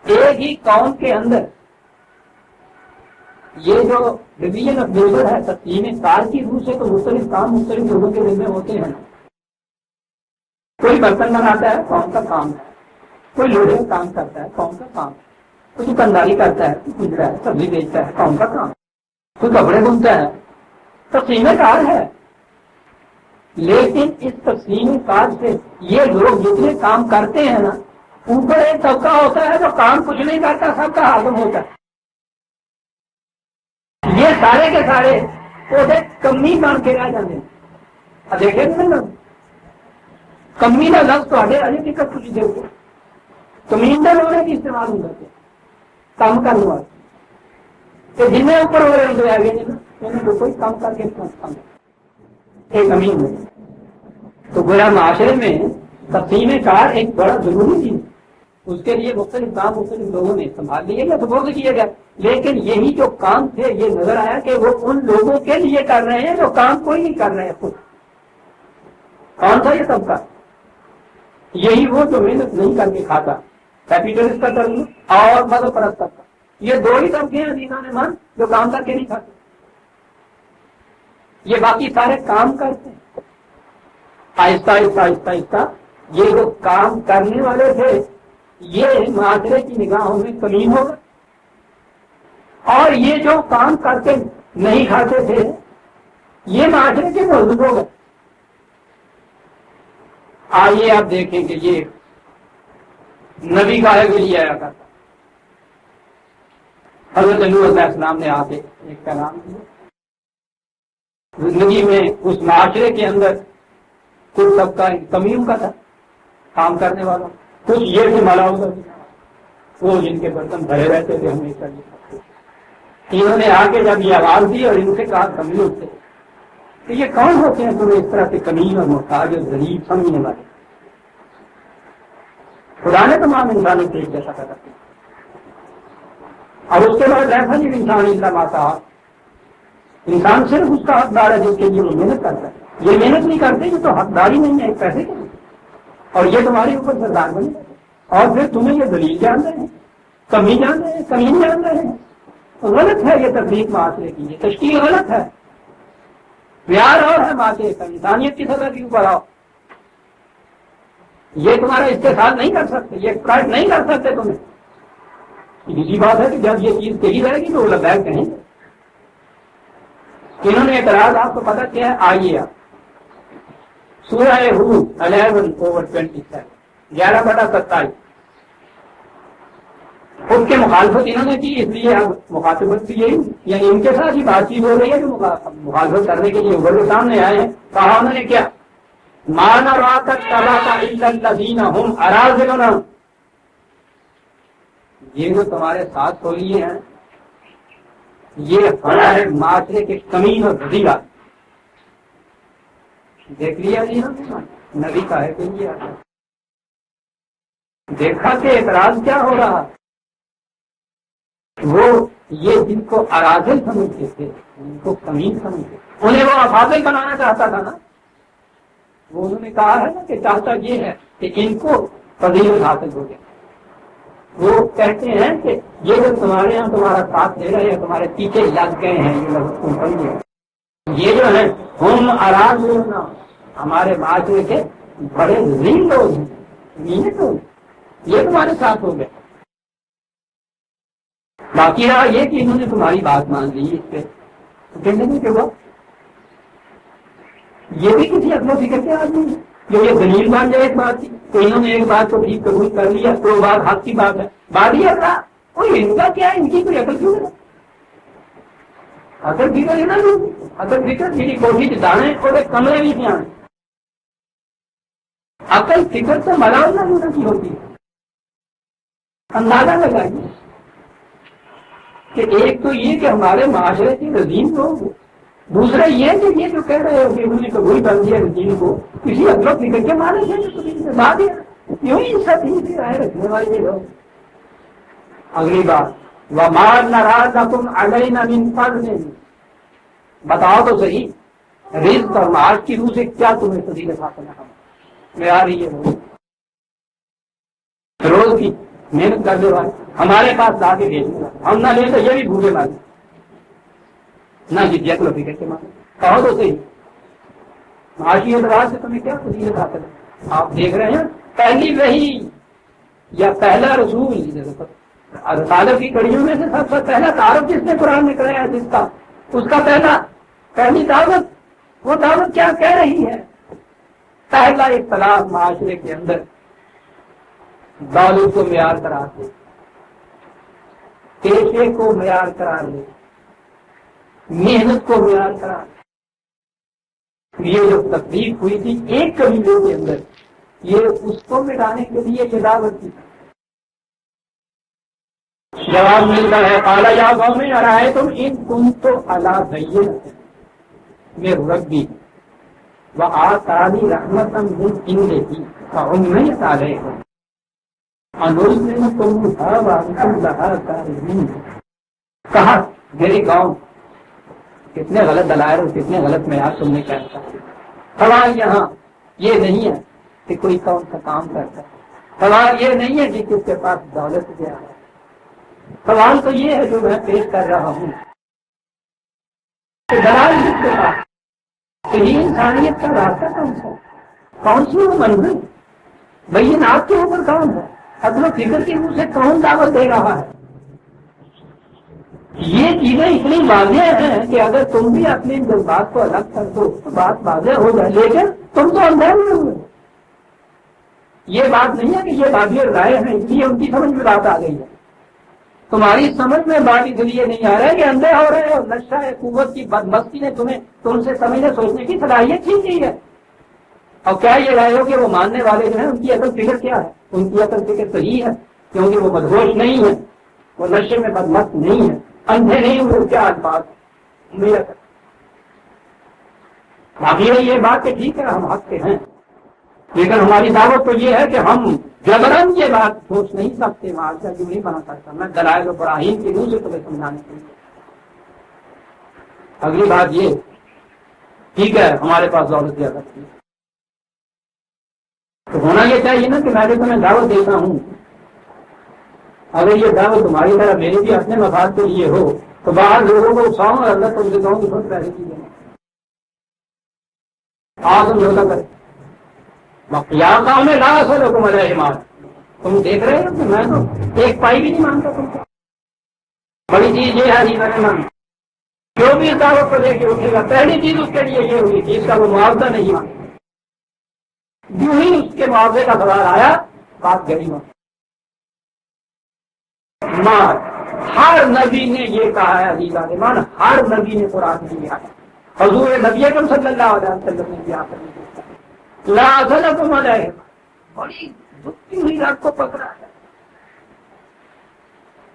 ایک ہی قوم کے اندر یہ جو ڈویژن آف لیبر ہے, تقسیم کار کی روح سے تو مختلف کام مختلف لوگوں کے ذمہ ہوتے ہیں. کوئی برتن بناتا ہے, قوم کا کام ہے. کوئی لوہے کا کام کرتا ہے, قوم کا کام ہے. کوئی دکانداری کرتا ہے, کوئی پنجرا ہے, سبزی بیچتا ہے, قوم کا کام. کوئی کپڑے بنتا ہے, تقسیم کار ہے. لیکن اس تقسیم کار سے یہ لوگ جتنے کام کرتے ہیں نا, اوپر ایک طبقہ ہوتا ہے جو کام کچھ نہیں کرتا, سب کا حاکم ہوتا ہے. یہ سارے کے سارے وہ کمی بن کے رہ جاتے ہیں. دیکھے نا کمی کا لفظ تو کچھ دیکھو کمیندر ہونے کی استعمال ہو جاتے کام کرنے والے, تو جن میں اوپر ہو رہے ہیں کوئی کام کر کے ایک امین ہے. تو گویا معاشرے میں تقسیم کار ایک بڑا ضروری چیز. اس کے لیے مختلف کام مختلف لوگوں نے سنبھال لیے یا سپورٹ کیے گئے. لیکن یہی جو کام تھے یہ نظر آیا کہ وہ ان لوگوں کے لیے کر رہے ہیں جو کام کوئی نہیں کر رہے ہیں خود. کون تھا یہ طبقہ؟ یہی وہ جو محنت نہیں کر کے کھاتا, کیپیٹلسٹ کا طبقہ اور مذہب پرست طبقہ. یہ دو ہی طبقے ہیں عزیزان من جو کام کر کے نہیں کھاتے. یہ باقی سارے کام کرتے ہیں. آہستہ آہستہ آہستہ آہستہ یہ جو کام کرنے والے تھے یہ معاشرے کی نگاہوں میں کمین ہوگا, اور یہ جو کام کر کے نہیں کھاتے تھے یہ معاشرے کے مزدور ہو گئے. آئیے آپ دیکھیں کہ یہ نبی کا کے لیے آیا کرتا. حضرت نوح علیہ السلام نے آتے ایک پیغام دیا. زندگی میں اس معاشرے کے اندر کچھ سب کا کمیوں کا تھا کام کرنے والا, کچھ یہ بھی مالا ہوتا تھا وہ جن کے برتن بھرے رہتے تھے ہمیشہ. انہوں نے آ کے جب یہ آواز دی اور ان سے کہا کمی ہوتے تو یہ کون ہوتے ہیں تمہیں اس طرح سے کمی اور محتاج اور غریب سمجھنے والے؟ خدا نے تمام انسانوں سے ایک جیسا پیدا کیا. اور اس کے بعد ایسا نہیں انسان اللہ ماتا, انسان صرف اس کا حقدار ہے جس کے لیے وہ محنت کرتا ہے. یہ محنت نہیں کرتے یہ تو حقداری نہیں ہے ایک پیسے کے لیے, اور یہ تمہارے اوپر سردار بنے اور پھر تمہیں یہ دلیل جان رہے ہیں, کمی جان رہے ہیں, کمی جان رہے ہیں. غلط ہے یہ تفریق معاشرے کی, یہ تشکیل غلط ہے. پیار اور ہے معاشرے کا, انسانیت کی سطح کے اوپر آؤ. یہ تمہارا استحصال نہیں کر سکتے, یہ کٹ نہیں کر سکتے تمہیں. دوسری بات ہے کہ جب یہ چیز کہی جائے گی تو وہ لبیک کہیں گے. انہوں نے اعتراض آپ کو پتہ کیا ہے, آئیے آپ سورہ ہود 11/27 11/27 خود کے مخالفت انہوں نے کی, اس لیے اب مخاطبت بھی یہی یعنی ان کے ساتھ ہی بات چیت ہو رہی ہے جو مخالفت کرنے کے لیے ابھر کے سامنے آئے ہیں. کہا انہوں نے کیا, مانا راکت تباہ الذین ہم اراذلنا, یہ جو تمہارے ساتھ ہو لیے ہیں یہ ہمارے معاشرے کے کمین اور ذریعہ. دیکھ لیا جی ہم نبی کا ہے کہ یہ دیکھا کہ اعتراض کیا ہو رہا. وہ یہ جن کو اراذل سمجھتے تھے ان کو کمین سمجھتے تھے, انہیں وہ افاضل بنانا چاہتا تھا نا. وہ انہوں نے کہا ہے نا کہ چاہتا یہ ہے کہ ان کو فضیلت حاصل ہو جائے. وہ کہتے ہیں کہ یہ جو تمہارے یہاں تمہارا ساتھ دے رہے ہیں تمہارے پیچھے لگ گئے ہیں, یہ لفظ یہ جو ہے ہم اراذلنا ہمارے معاشرے کے بڑے ذلیل لوگ ہیں. نہیں تو یہ تمہارے ساتھ ہو گیا. باقی رہا یہ کہ انہوں نے تمہاری بات مان لی اس پہ تو کہنے نہیں کہ وہ یہ بھی کسی عقل و فکر کے آدمی ہے جو یہ دلیل مان جائے ایک بات کی تو انہوں نے ایک بات کو ٹھیک قبول کر لیا تو بات حق کی بات ہے. بات یہ تھا کوئی ان کا کیا ہے, ان کی کوئی عقل کیوں ہے؟ عقل فکر ہے نا, عقل فکر میری کوٹھی دانے اور ایک کمرے بھی آنے. عقل فکر تو ملال نہ ہونا کی ہوتی ہے. اندازہ لگائیے کہ ایک تو یہ کہ ہمارے معاشرے کے رضیم لوگ, دوسرا یہ کہ یہ جو کہہ رہے ہو کہ انہوں نے قبول کر دیا رضیم کو کسی عقل و فکر کے مانے سے بات یوں ہی سب ہی رائے رکھنے والے لوگ. اگلی بات وَمَا نَرَىٰ لَكُمْ عَلَيْنَا مِنْ فَضْلٍ, بتاؤ تو صحیح رزق اور معاش کی روح سے کیا تمہیں فضیلت حاصل ہے؟ میں آ رہی ہے روز کی محنت کرنے والے ہمارے پاس لا کے بھیجنے والے, ہم نہ لیں تو یہ بھی بھولے والے نہ جی عقل و فکر کے مانے. کہو تو صحیح معاشی اعتبار سے تمہیں کیا فضیلت حاصل ہے؟ آپ دیکھ رہے ہیں پہلی وحی یا پہلا رسول رسالت کی کڑیوں میں سے سب سے پہلا تعارف جس نے قرآن میں کرایا جس کا اس کا پہلی دعوت, وہ دعوت کیا کہہ رہی ہے؟ پہلا اختلاف معاشرے کے اندر دولت کو معیار قرار دے, پیشے کو معیار قرار دے, محنت کو معیار قرار دے. یہ جو تکلیف ہوئی تھی ایک قبیلے کے اندر یہ اس کو مٹانے کے لیے یہ دعوت کی. جواب ملتا ہے قال یا قوم ارائیتم ان کنتم علی بینۃ من ربی وآتانی رحمۃ من عنده فعميت علیکم انلزمکموها وانتم لها کارہون. کہا میری قوم کتنے غلط دلائل اور کتنے غلط معیار تم نے کیا کہا. سوال یہاں یہ نہیں ہے کہ کوئی کون سا کام کرتا ہے, سوال یہ نہیں ہے کہ کس کے پاس دولت کیا ہے, سوال تو یہ ہے جو میں پیش کر رہا ہوں کہ دلائل کس کے پاس, صحیح انسانیت کا راستہ کون سا, کون سی وہ منزل بینات کے اوپر کون ہے, عقل و فکر کی روح سے کون دعوت دے رہا ہے. یہ چیزیں اتنی واضح ہیں کہ اگر تم بھی اپنے جذبات کو الگ کر دو تو بات واضح ہو جائے, لیکن تم تو اندھے ہوئے. یہ بات نہیں ہے کہ یہ واضح رائے ہیں اس لیے ان کی سمجھ میں بات آ گئی ہے, تمہاری سمجھ میں بات اس لیے نہیں آ رہا ہے کہ اندھے ہو رہے ہو, نشہ قوت کی بدمستی نے تمہیں تم سے سمجھنے سوچنے کی صلاحیت چھین لی ہے. اور کیا یہ رائے ہو کہ وہ ماننے والے جو ہیں ان کی عقل فکر کیا ہے؟ ان کی عقل فکر صحیح ہے کیونکہ وہ بدہوش نہیں ہے, وہ نشے میں بدمست نہیں ہے, اندھے نہیں ہوئے. کیا الفاظ باقی ہے یہ بات کہ ٹھیک ہے ہم حق کے ہیں, لیکن ہماری دعوت تو یہ ہے کہ ہم جبرن یہ بات سوچ نہیں سکتے, معاشرہ کیوں نہیں بنا سکتا. میں دلائل و براہین کی روح سے تمہیں سمجھانے کے لیے. اگلی بات یہ ٹھیک ہے ہمارے پاس دولت زیادہ ہے تو ہونا یہ چاہیے نا کہ میں تمہیں دعوت دیتا ہوں, اگر یہ دعوت تمہاری طرح میری بھی اپنے مفاد کے لیے ہو تو باہر لوگوں کو اٹھاؤں اور اللہ تم سے کہوں کہ بہت پیسے کی جائیں تم جھوٹا کرے یا کام میں لا اصل حکم علیہ مال. تم دیکھ رہے ہو کہ میں تو ایک پائی بھی نہیں مانتا تم کو. بڑی چیز یہ ہے نہیں میں نے مانی جو بھی اس دعوت کو لے کے اٹھے گا پہلی چیز اس کے لیے یہ ہوئی کہ اس کا وہ معاوضہ نہیں مانتا. یوں ہی اس کے معاوضے کا سوال آیا بات گئی مار. ہر نبی نے یہ کہا ہے عزیز عالمان, ہر نبی نے قرآن میں یہ آیا. حضور نبی اکرم صلی اللہ علیہ وسلم نے کیا لا اصلکم علیہ, بڑی دکھتی ہوئی رات کو پکڑا ہے.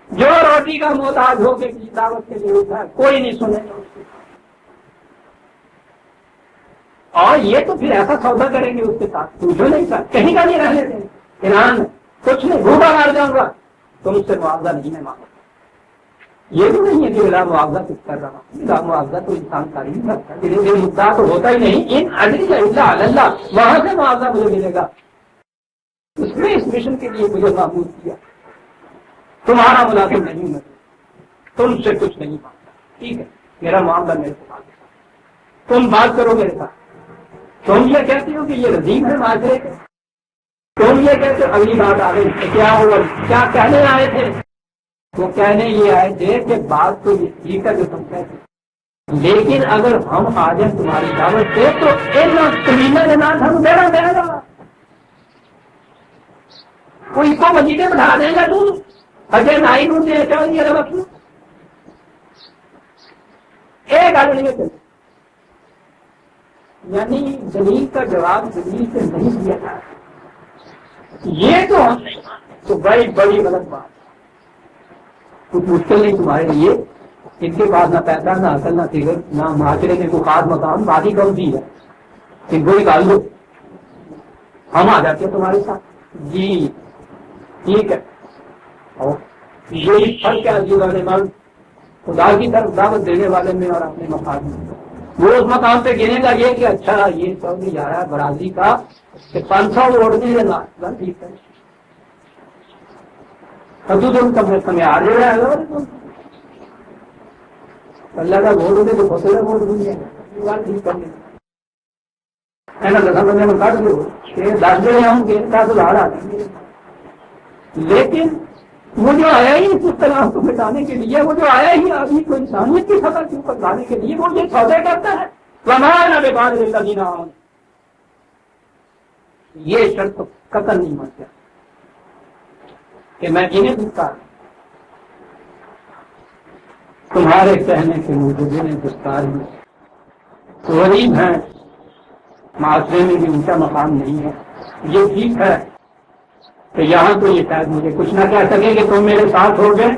جو روٹی کا محتاج ہو کے کسی دعوت کے لیے اٹھا کوئی نہیں سنے گا اس کی. اور یہ تو پھر ایسا سودا کریں گے اس کے ساتھ پوچھو نہیں سر کہیں کا نہیں رہنے دیں ایران کچھ نہیں بھوکا مار جاؤں گا تم سے معاوضہ نہیں میں مانگوں. یہ بھی نہیں ہے کہ بلا معاوضہ کچھ کر رہا ہوں, بلا معاوضہ تو انسان کر ہی نہیں سکتا. یہ مدعا تو ہوتا ہی نہیں ان اجری الا علی اللہ, وہاں سے معاوضہ مجھے ملے گا. اس نے اس مشن کے لیے مجھے معمول کیا. تمہارا ملازم نہیں میں تم سے کچھ نہیں مانگتا, ٹھیک ہے میرا معاملہ میرے کو تم بات کرو میرے ساتھ. تم یہ کہتی ہو کہ یہ رضیم ہے معاشرے کے, تم تم یہ کہتے ہو اگلی بات آ گئی کہ کیا ہوا، کیا کہنے آئے تھے؟ وہ کہنے یہ آئے تھے کہ بات تو یہ ٹھیک ہے جو تم کہتے، لیکن اگر ہم آ جائیں تمہاری دعوت سے تو کمینے کے نام ہم میرا میرا کوئی کو مسجدیں بٹھا دیں گا تم اجے نائی نو دے چاہیے وقت ایک آدمی نہیں، یعنی دلیل کا جواب دلیل سے نہیں دیا تھا، یہ تو ہم نہیں تو بڑی بڑی غلط بات، کچھ مشکل نہیں تمہارے لیے، ان کے پاس نہ پیسہ نہ عقل نہ فکر نہ معاشرے میں کوئی خاص مقام، بات ہی کم سی ہے، ان کو نکال دو، ہم آ جاتے ہیں تمہارے ساتھ، جی ٹھیک ہے، اور یہی فرق ہے عزیز والے مرد خدا کی طرف دعوت دینے والے میں اور اپنے مقام میں، وہ اس مقام پہ گنے گا یہ کہ اچھا یہ چودھری جا رہا ہے برازیل کا کہ 500 ووٹ نہیں دینا، ٹھیک ہے تم آ رہے اللہ کا ووٹ ہوتے تو بہت ووٹ ٹھیک کرنے میں کاٹ دو 10 جنے ہوں گے 10,000 آ جائیں گے، لیکن وہ جو آیا ہی اس طرح کو مٹانے کے لیے، وہ جو آیا ہی آدمی کو انسانیت کی سطح کے اوپر لانے کے لیے وہ یہ سودے کرتا ہے ہمارا بیکار دینا، یہ شرط قتل نہیں مانتا کہ میں انہیں دکھتا تمہارے کہنے کے موجود دستار میں غریب ہیں، معاشرے میں بھی اونچا مقام نہیں ہے، یہ ٹھیک ہے کہ یہاں تو یہ شاید مجھے کچھ نہ کہہ سکے کہ تم میرے ساتھ ہو گئے،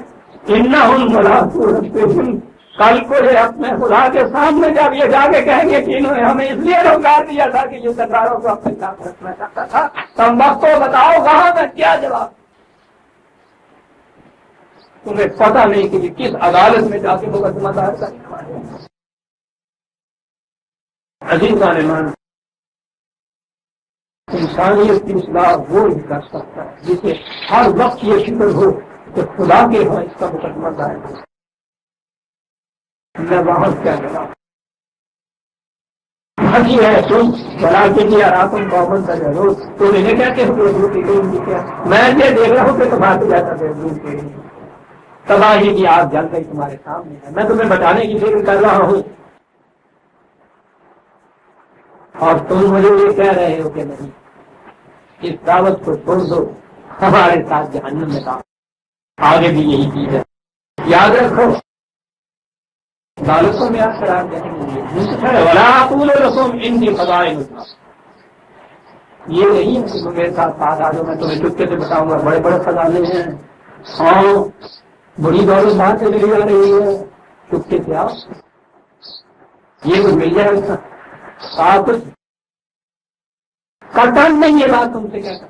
کل کو یہ اپنے خدا کے سامنے جب یہ جا کے کہیں گے کہ انہوں نے ہمیں اس لیے روزگار دیا تھا کہ یہ سرداروں کو اپنے ساتھ رکھنا چاہتا تھا، تم وقت کو بتاؤ کہاں میں کیا جواب، تمہیں پتہ نہیں کہ کس عدالت میں جا کے مقدمہ دائر کرنا ہے۔ عزیز عالمان، انسانیت کی اصلاح وہ ہی کر سکتا ہے جسے ہر وقت یہ فکر ہو کہ خدا کے ہاں اس کا مقدمہ دائر ہو، میں وہاں کیا جواب حقی ہے تم بنا کے لیا راتم پابند کر رہے ہو، تم انہیں کہتے ہو کیا میں یہ دیکھ رہا ہوں کہ تمہارے جیسا بیڈروم کے تباہی کی آگ جل گئی تمہارے سامنے ہے، میں تمہیں بچانے کی فکر کر رہا ہوں اور تم مجھے یہ کہہ رہے ہو کہ نہیں، اس دعوت کو چھوڑ دو، ہمارے ساتھ جہنم میں کام، آگے بھی یہی چیز ہے، یاد رکھو دالتوں میں آپ قرار دینے کے لیے ولا اقول لكم عندي خزائن الارض، یہ نہیں ہے کہ تم میرے ساتھ آ جاؤ میں تمہیں چپکے سے بتاؤں گا بڑے بڑے خزانے ہیں، ہاں بڑی دولت باہر سے ملی جا رہی ہے، چپکے سے آؤ یہ کچھ مل جائے گا، آپ کچھ کرتا نہیں، یہ بات تم سے کہتا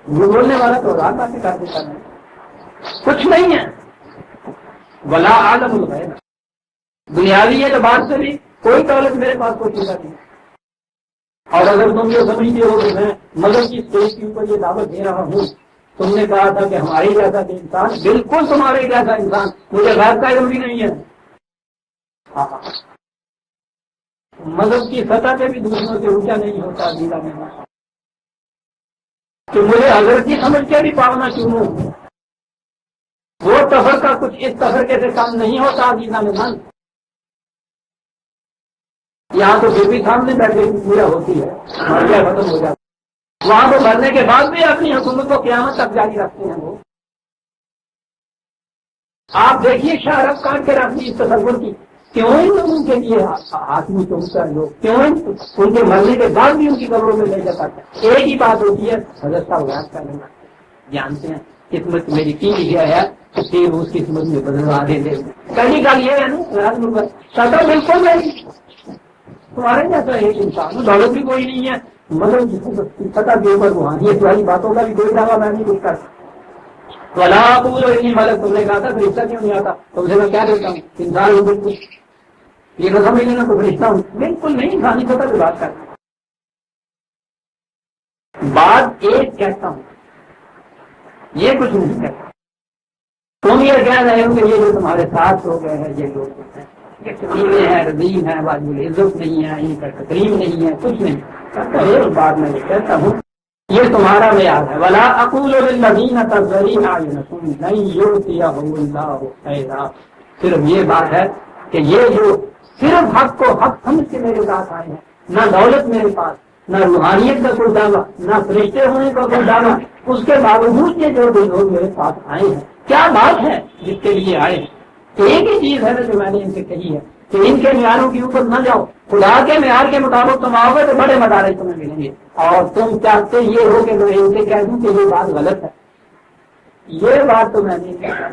وہ بولنے والا تو رات باتیں کر دیتا ہے، کچھ نہیں ہے، ولا عالم الغیب، بنیادی اعتبار سے بھی کوئی دولت میرے پاس کوئی چیز نہیں، اور اگر تم یہ سمجھتے ہو کہ میں مذہب کی اسٹیج کے اوپر یہ دعوت دے رہا ہوں، تم نے کہا تھا کہ ہمارے جیسا کہ انسان، بالکل تمہارے جیسا انسان، مجھے غیر کا علم بھی نہیں ہے، مذہب کی سطح پہ بھی دوسروں سے اونچا نہیں ہوتا عزیزہ میں کہ مجھے حضرت کی سمجھ کے بھی پاؤنا کیوں ہو، وہ سفر کا کچھ اس سفر کے سے کام نہیں ہوتا عزیزہ میں من، یہاں تو پھر بھی سامنے بیٹھ کے پورا ہوتی ہے، ماریا ختم ہو جاتی ہے، وہاں تو بھرنے کے بعد بھی اپنی حکومت کو قیامت تک جاری رکھتے ہیں وہ، آپ دیکھیے شاہ رخ خان کے اپنی اس تصور کی کیوں ان کے لیے آدمی تو لوگ کیوں ان کے مرنے کے بعد بھی ان کی قبروں میں لے جاتا ہے، ایک ہی بات ہوتی ہے حضرت صاحب یاد کر لینا، جانتے ہیں قسمت میری کی لکھا ہے پھر اس قسمت میں بدلوا دے دے، پہلی گل یہ ہے نا سطح بالکل نہیں، تمہارے جیسا ایک انسان دولت بھی کوئی نہیں ہے، مطلب سطح کے اوپر روحانیت والی باتوں کا بھی کوئی دعویٰ میں نہیں کچھ کرتا، ولا اقول انی ملک، تم نے کہا تھا فرشتہ کیوں نہیں آتا، تم سے میں کیا دیتا ہوں انسان ہوں، بالکل یہ نہ سمجھ لینا تو فرشتہ ہوں، بالکل نہیں، انسانی سطح پہ بات کرتا بات ایک کہتا ہوں، یہ کچھ نہیں کہتا، تم یہ کہہ رہے ہو کہ یہ جو تمہارے ساتھ ہو گئے ہیں یہ لوگ ہیں یہ کمینے ہیں، رضیم ہیں، واجب العزت نہیں ہے، ان کا تقریم نہیں ہے، کچھ نہیں، بعد میں یہ کہتا ہوں یہ تمہارا معیار ہے. ولا اقول للذین تزدری اعینکم لن یؤتیہم اللہ خیرا. صرف یہ بات ہے کہ یہ جو صرف حق کو حق سمجھ کے میرے ساتھ آئے ہیں، نہ دولت میرے پاس، نہ روحانیت کا کوئی دعویٰ، نہ فرشتے ہونے کا کوئی دعویٰ، اس کے باوجود یہ جو لوگ میرے پاس آئے ہیں، کیا بات ہے جس کے لیے آئے ہیں؟ ایک ہی چیز ہے جو میں نے ان سے کہی ہے کہ ان کے معیاروں کے اوپر نہ جاؤ. خدا کے معیار کے مطابق تم آؤ گے تو بڑے مدارج تمہیں ملیں گے، اور تم چاہتے یہ ہو کہ میں ان سے کہہ دوں کہ یہ بات غلط ہے. یہ بات تو میں نہیں کہتا.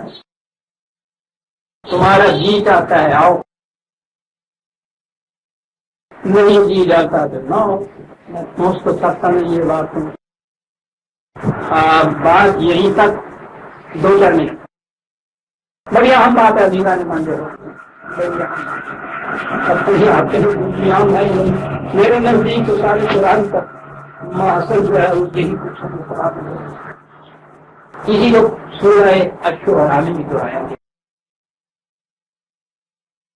تمہارا جی چاہتا ہے آؤ، نہیں جی جاتا تو نہ ہو. میں پوچھ تو سکتا نہیں یہ بات تم. بات یہیں تک 2-4 منٹ. بڑھیا ہم بات ہے دینا نے مان جائے میرے نزدیک تو سارے قرآن کا محاصل جو ہے وہ یہی کچھ کسی کو سورہ الشعراء میں جو آیا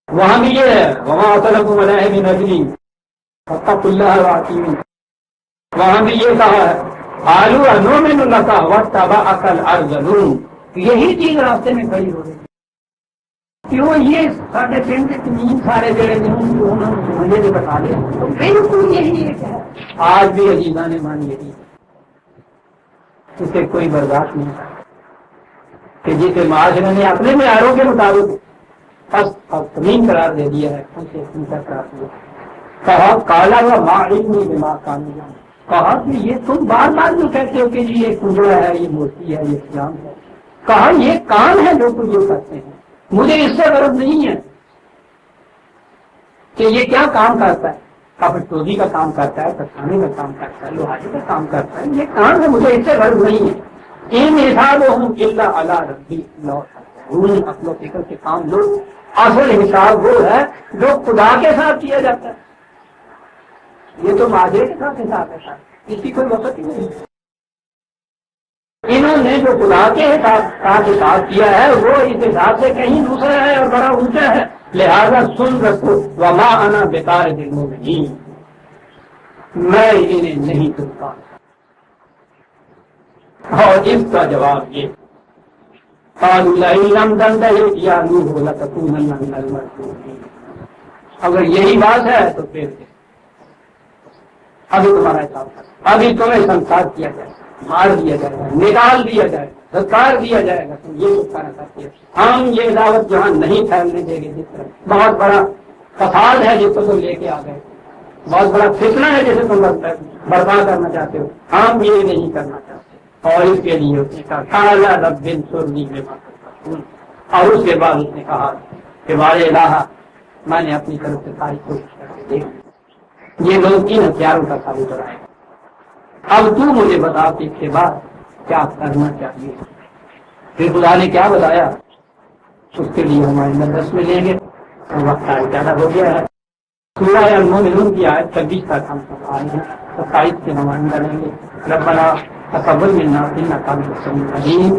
وہاں بھی یہ ہے وہاں اصلکم علیہ من اجری فاتقوا اللہ واطیعون. وہاں بھی یہ کہا ہے قالوا انؤمن لک واتبعک الارذلون. یہی چیز راستے میں کھڑی ہو رہی ہے. کیوں یہ ساڑھے 3 سارے جڑے مجھے بھی بتا دیں تو بالکل یہی ہے. آج بھی عزیزان مان یہی اسے کوئی برداشت نہیں کرتا کہ جسے معاشرے نے اپنے معیاروں کے مطابق تمیم قرار دے دیا ہے اسے قرار دیا. کہا کالا ہوا معلوم دماغ کامیاب. کہا کہ یہ تم بار بار جو کہتے ہو کہ یہ کنجرا ہے، یہ مورتی ہے، یہ اسلام ہے. کہا یہ کام ہے جو تم جو کرتے ہیں، مجھے اس سے غرض نہیں ہے کہ یہ کیا کام کرتا ہے. کپڑ توزی کا کام کرتا ہے، کسانے کا کام کرتا ہے، لوہاری کا کام کرتا ہے. یہ کام ہے، مجھے اس سے غرض نہیں ہے. ان حسابهم الا علی ربی اللہ. عقل و فکر کے کام لو. اصل حساب وہ ہے جو خدا کے ساتھ کیا جاتا ہے. یہ تو معاشرے کے ساتھ حساب ہے، اس کی کوئی وقت ہی نہیں. انہوں نے جو خدا کے حساب کیا ہے وہ اس حساب سے کہیں دوسرا ہے اور بڑا اونچا ہے. لہذا سن رکھو وما انا بطارد المؤمنین، میں انہیں نہیں سنتا. اور اس کا جواب یہ قالوا لئن لم تنتهِ یا نوح لتكونن من المرجومین. اگر یہی بات ہے تو پھر ابھی تمہارا حساب ابھی تمہیں سنسار کیا جائے گا، مار دیا جائے گا، نکال دیا جائے گا، دھکار دیا جائے گا. تم یہ کہنا چاہتے ہیں ہم یہ دعوت جہاں نہیں پھیلنے دیں گے. جس طرح بہت بڑا فساد ہے جس کو تم لے کے آ گئے، بہت بڑا فتنہ ہے جسے تم برپا کرنا چاہتے ہو، ہم یہ نہیں کرنا چاہتے. اور اس کے لیے اس نے کہا رب انصرنی بما تقول. اور اس کے بعد اس نے کہا کہ بارے الہ میں نے اپنی طرف سے ساری کوشش کر کے دیکھ. یہ لوگ ان ہتھیاروں کا ثابت ہو رہا ہے. اب تو مجھے بتا کہ اس کے بعد کیا کرنا چاہیے. پھر خدا نے کیا بتایا اس کے لیے ہم آئندہ 10 میں لیں گے. وقت زیادہ ہو گیا ہے. سورہ المومنون کی آیت 26 تک ہم سب آئے ہیں، 27 سے ہم آئندہ لیں گے. ربنا تقبل منا انک انت السمیع العلیم.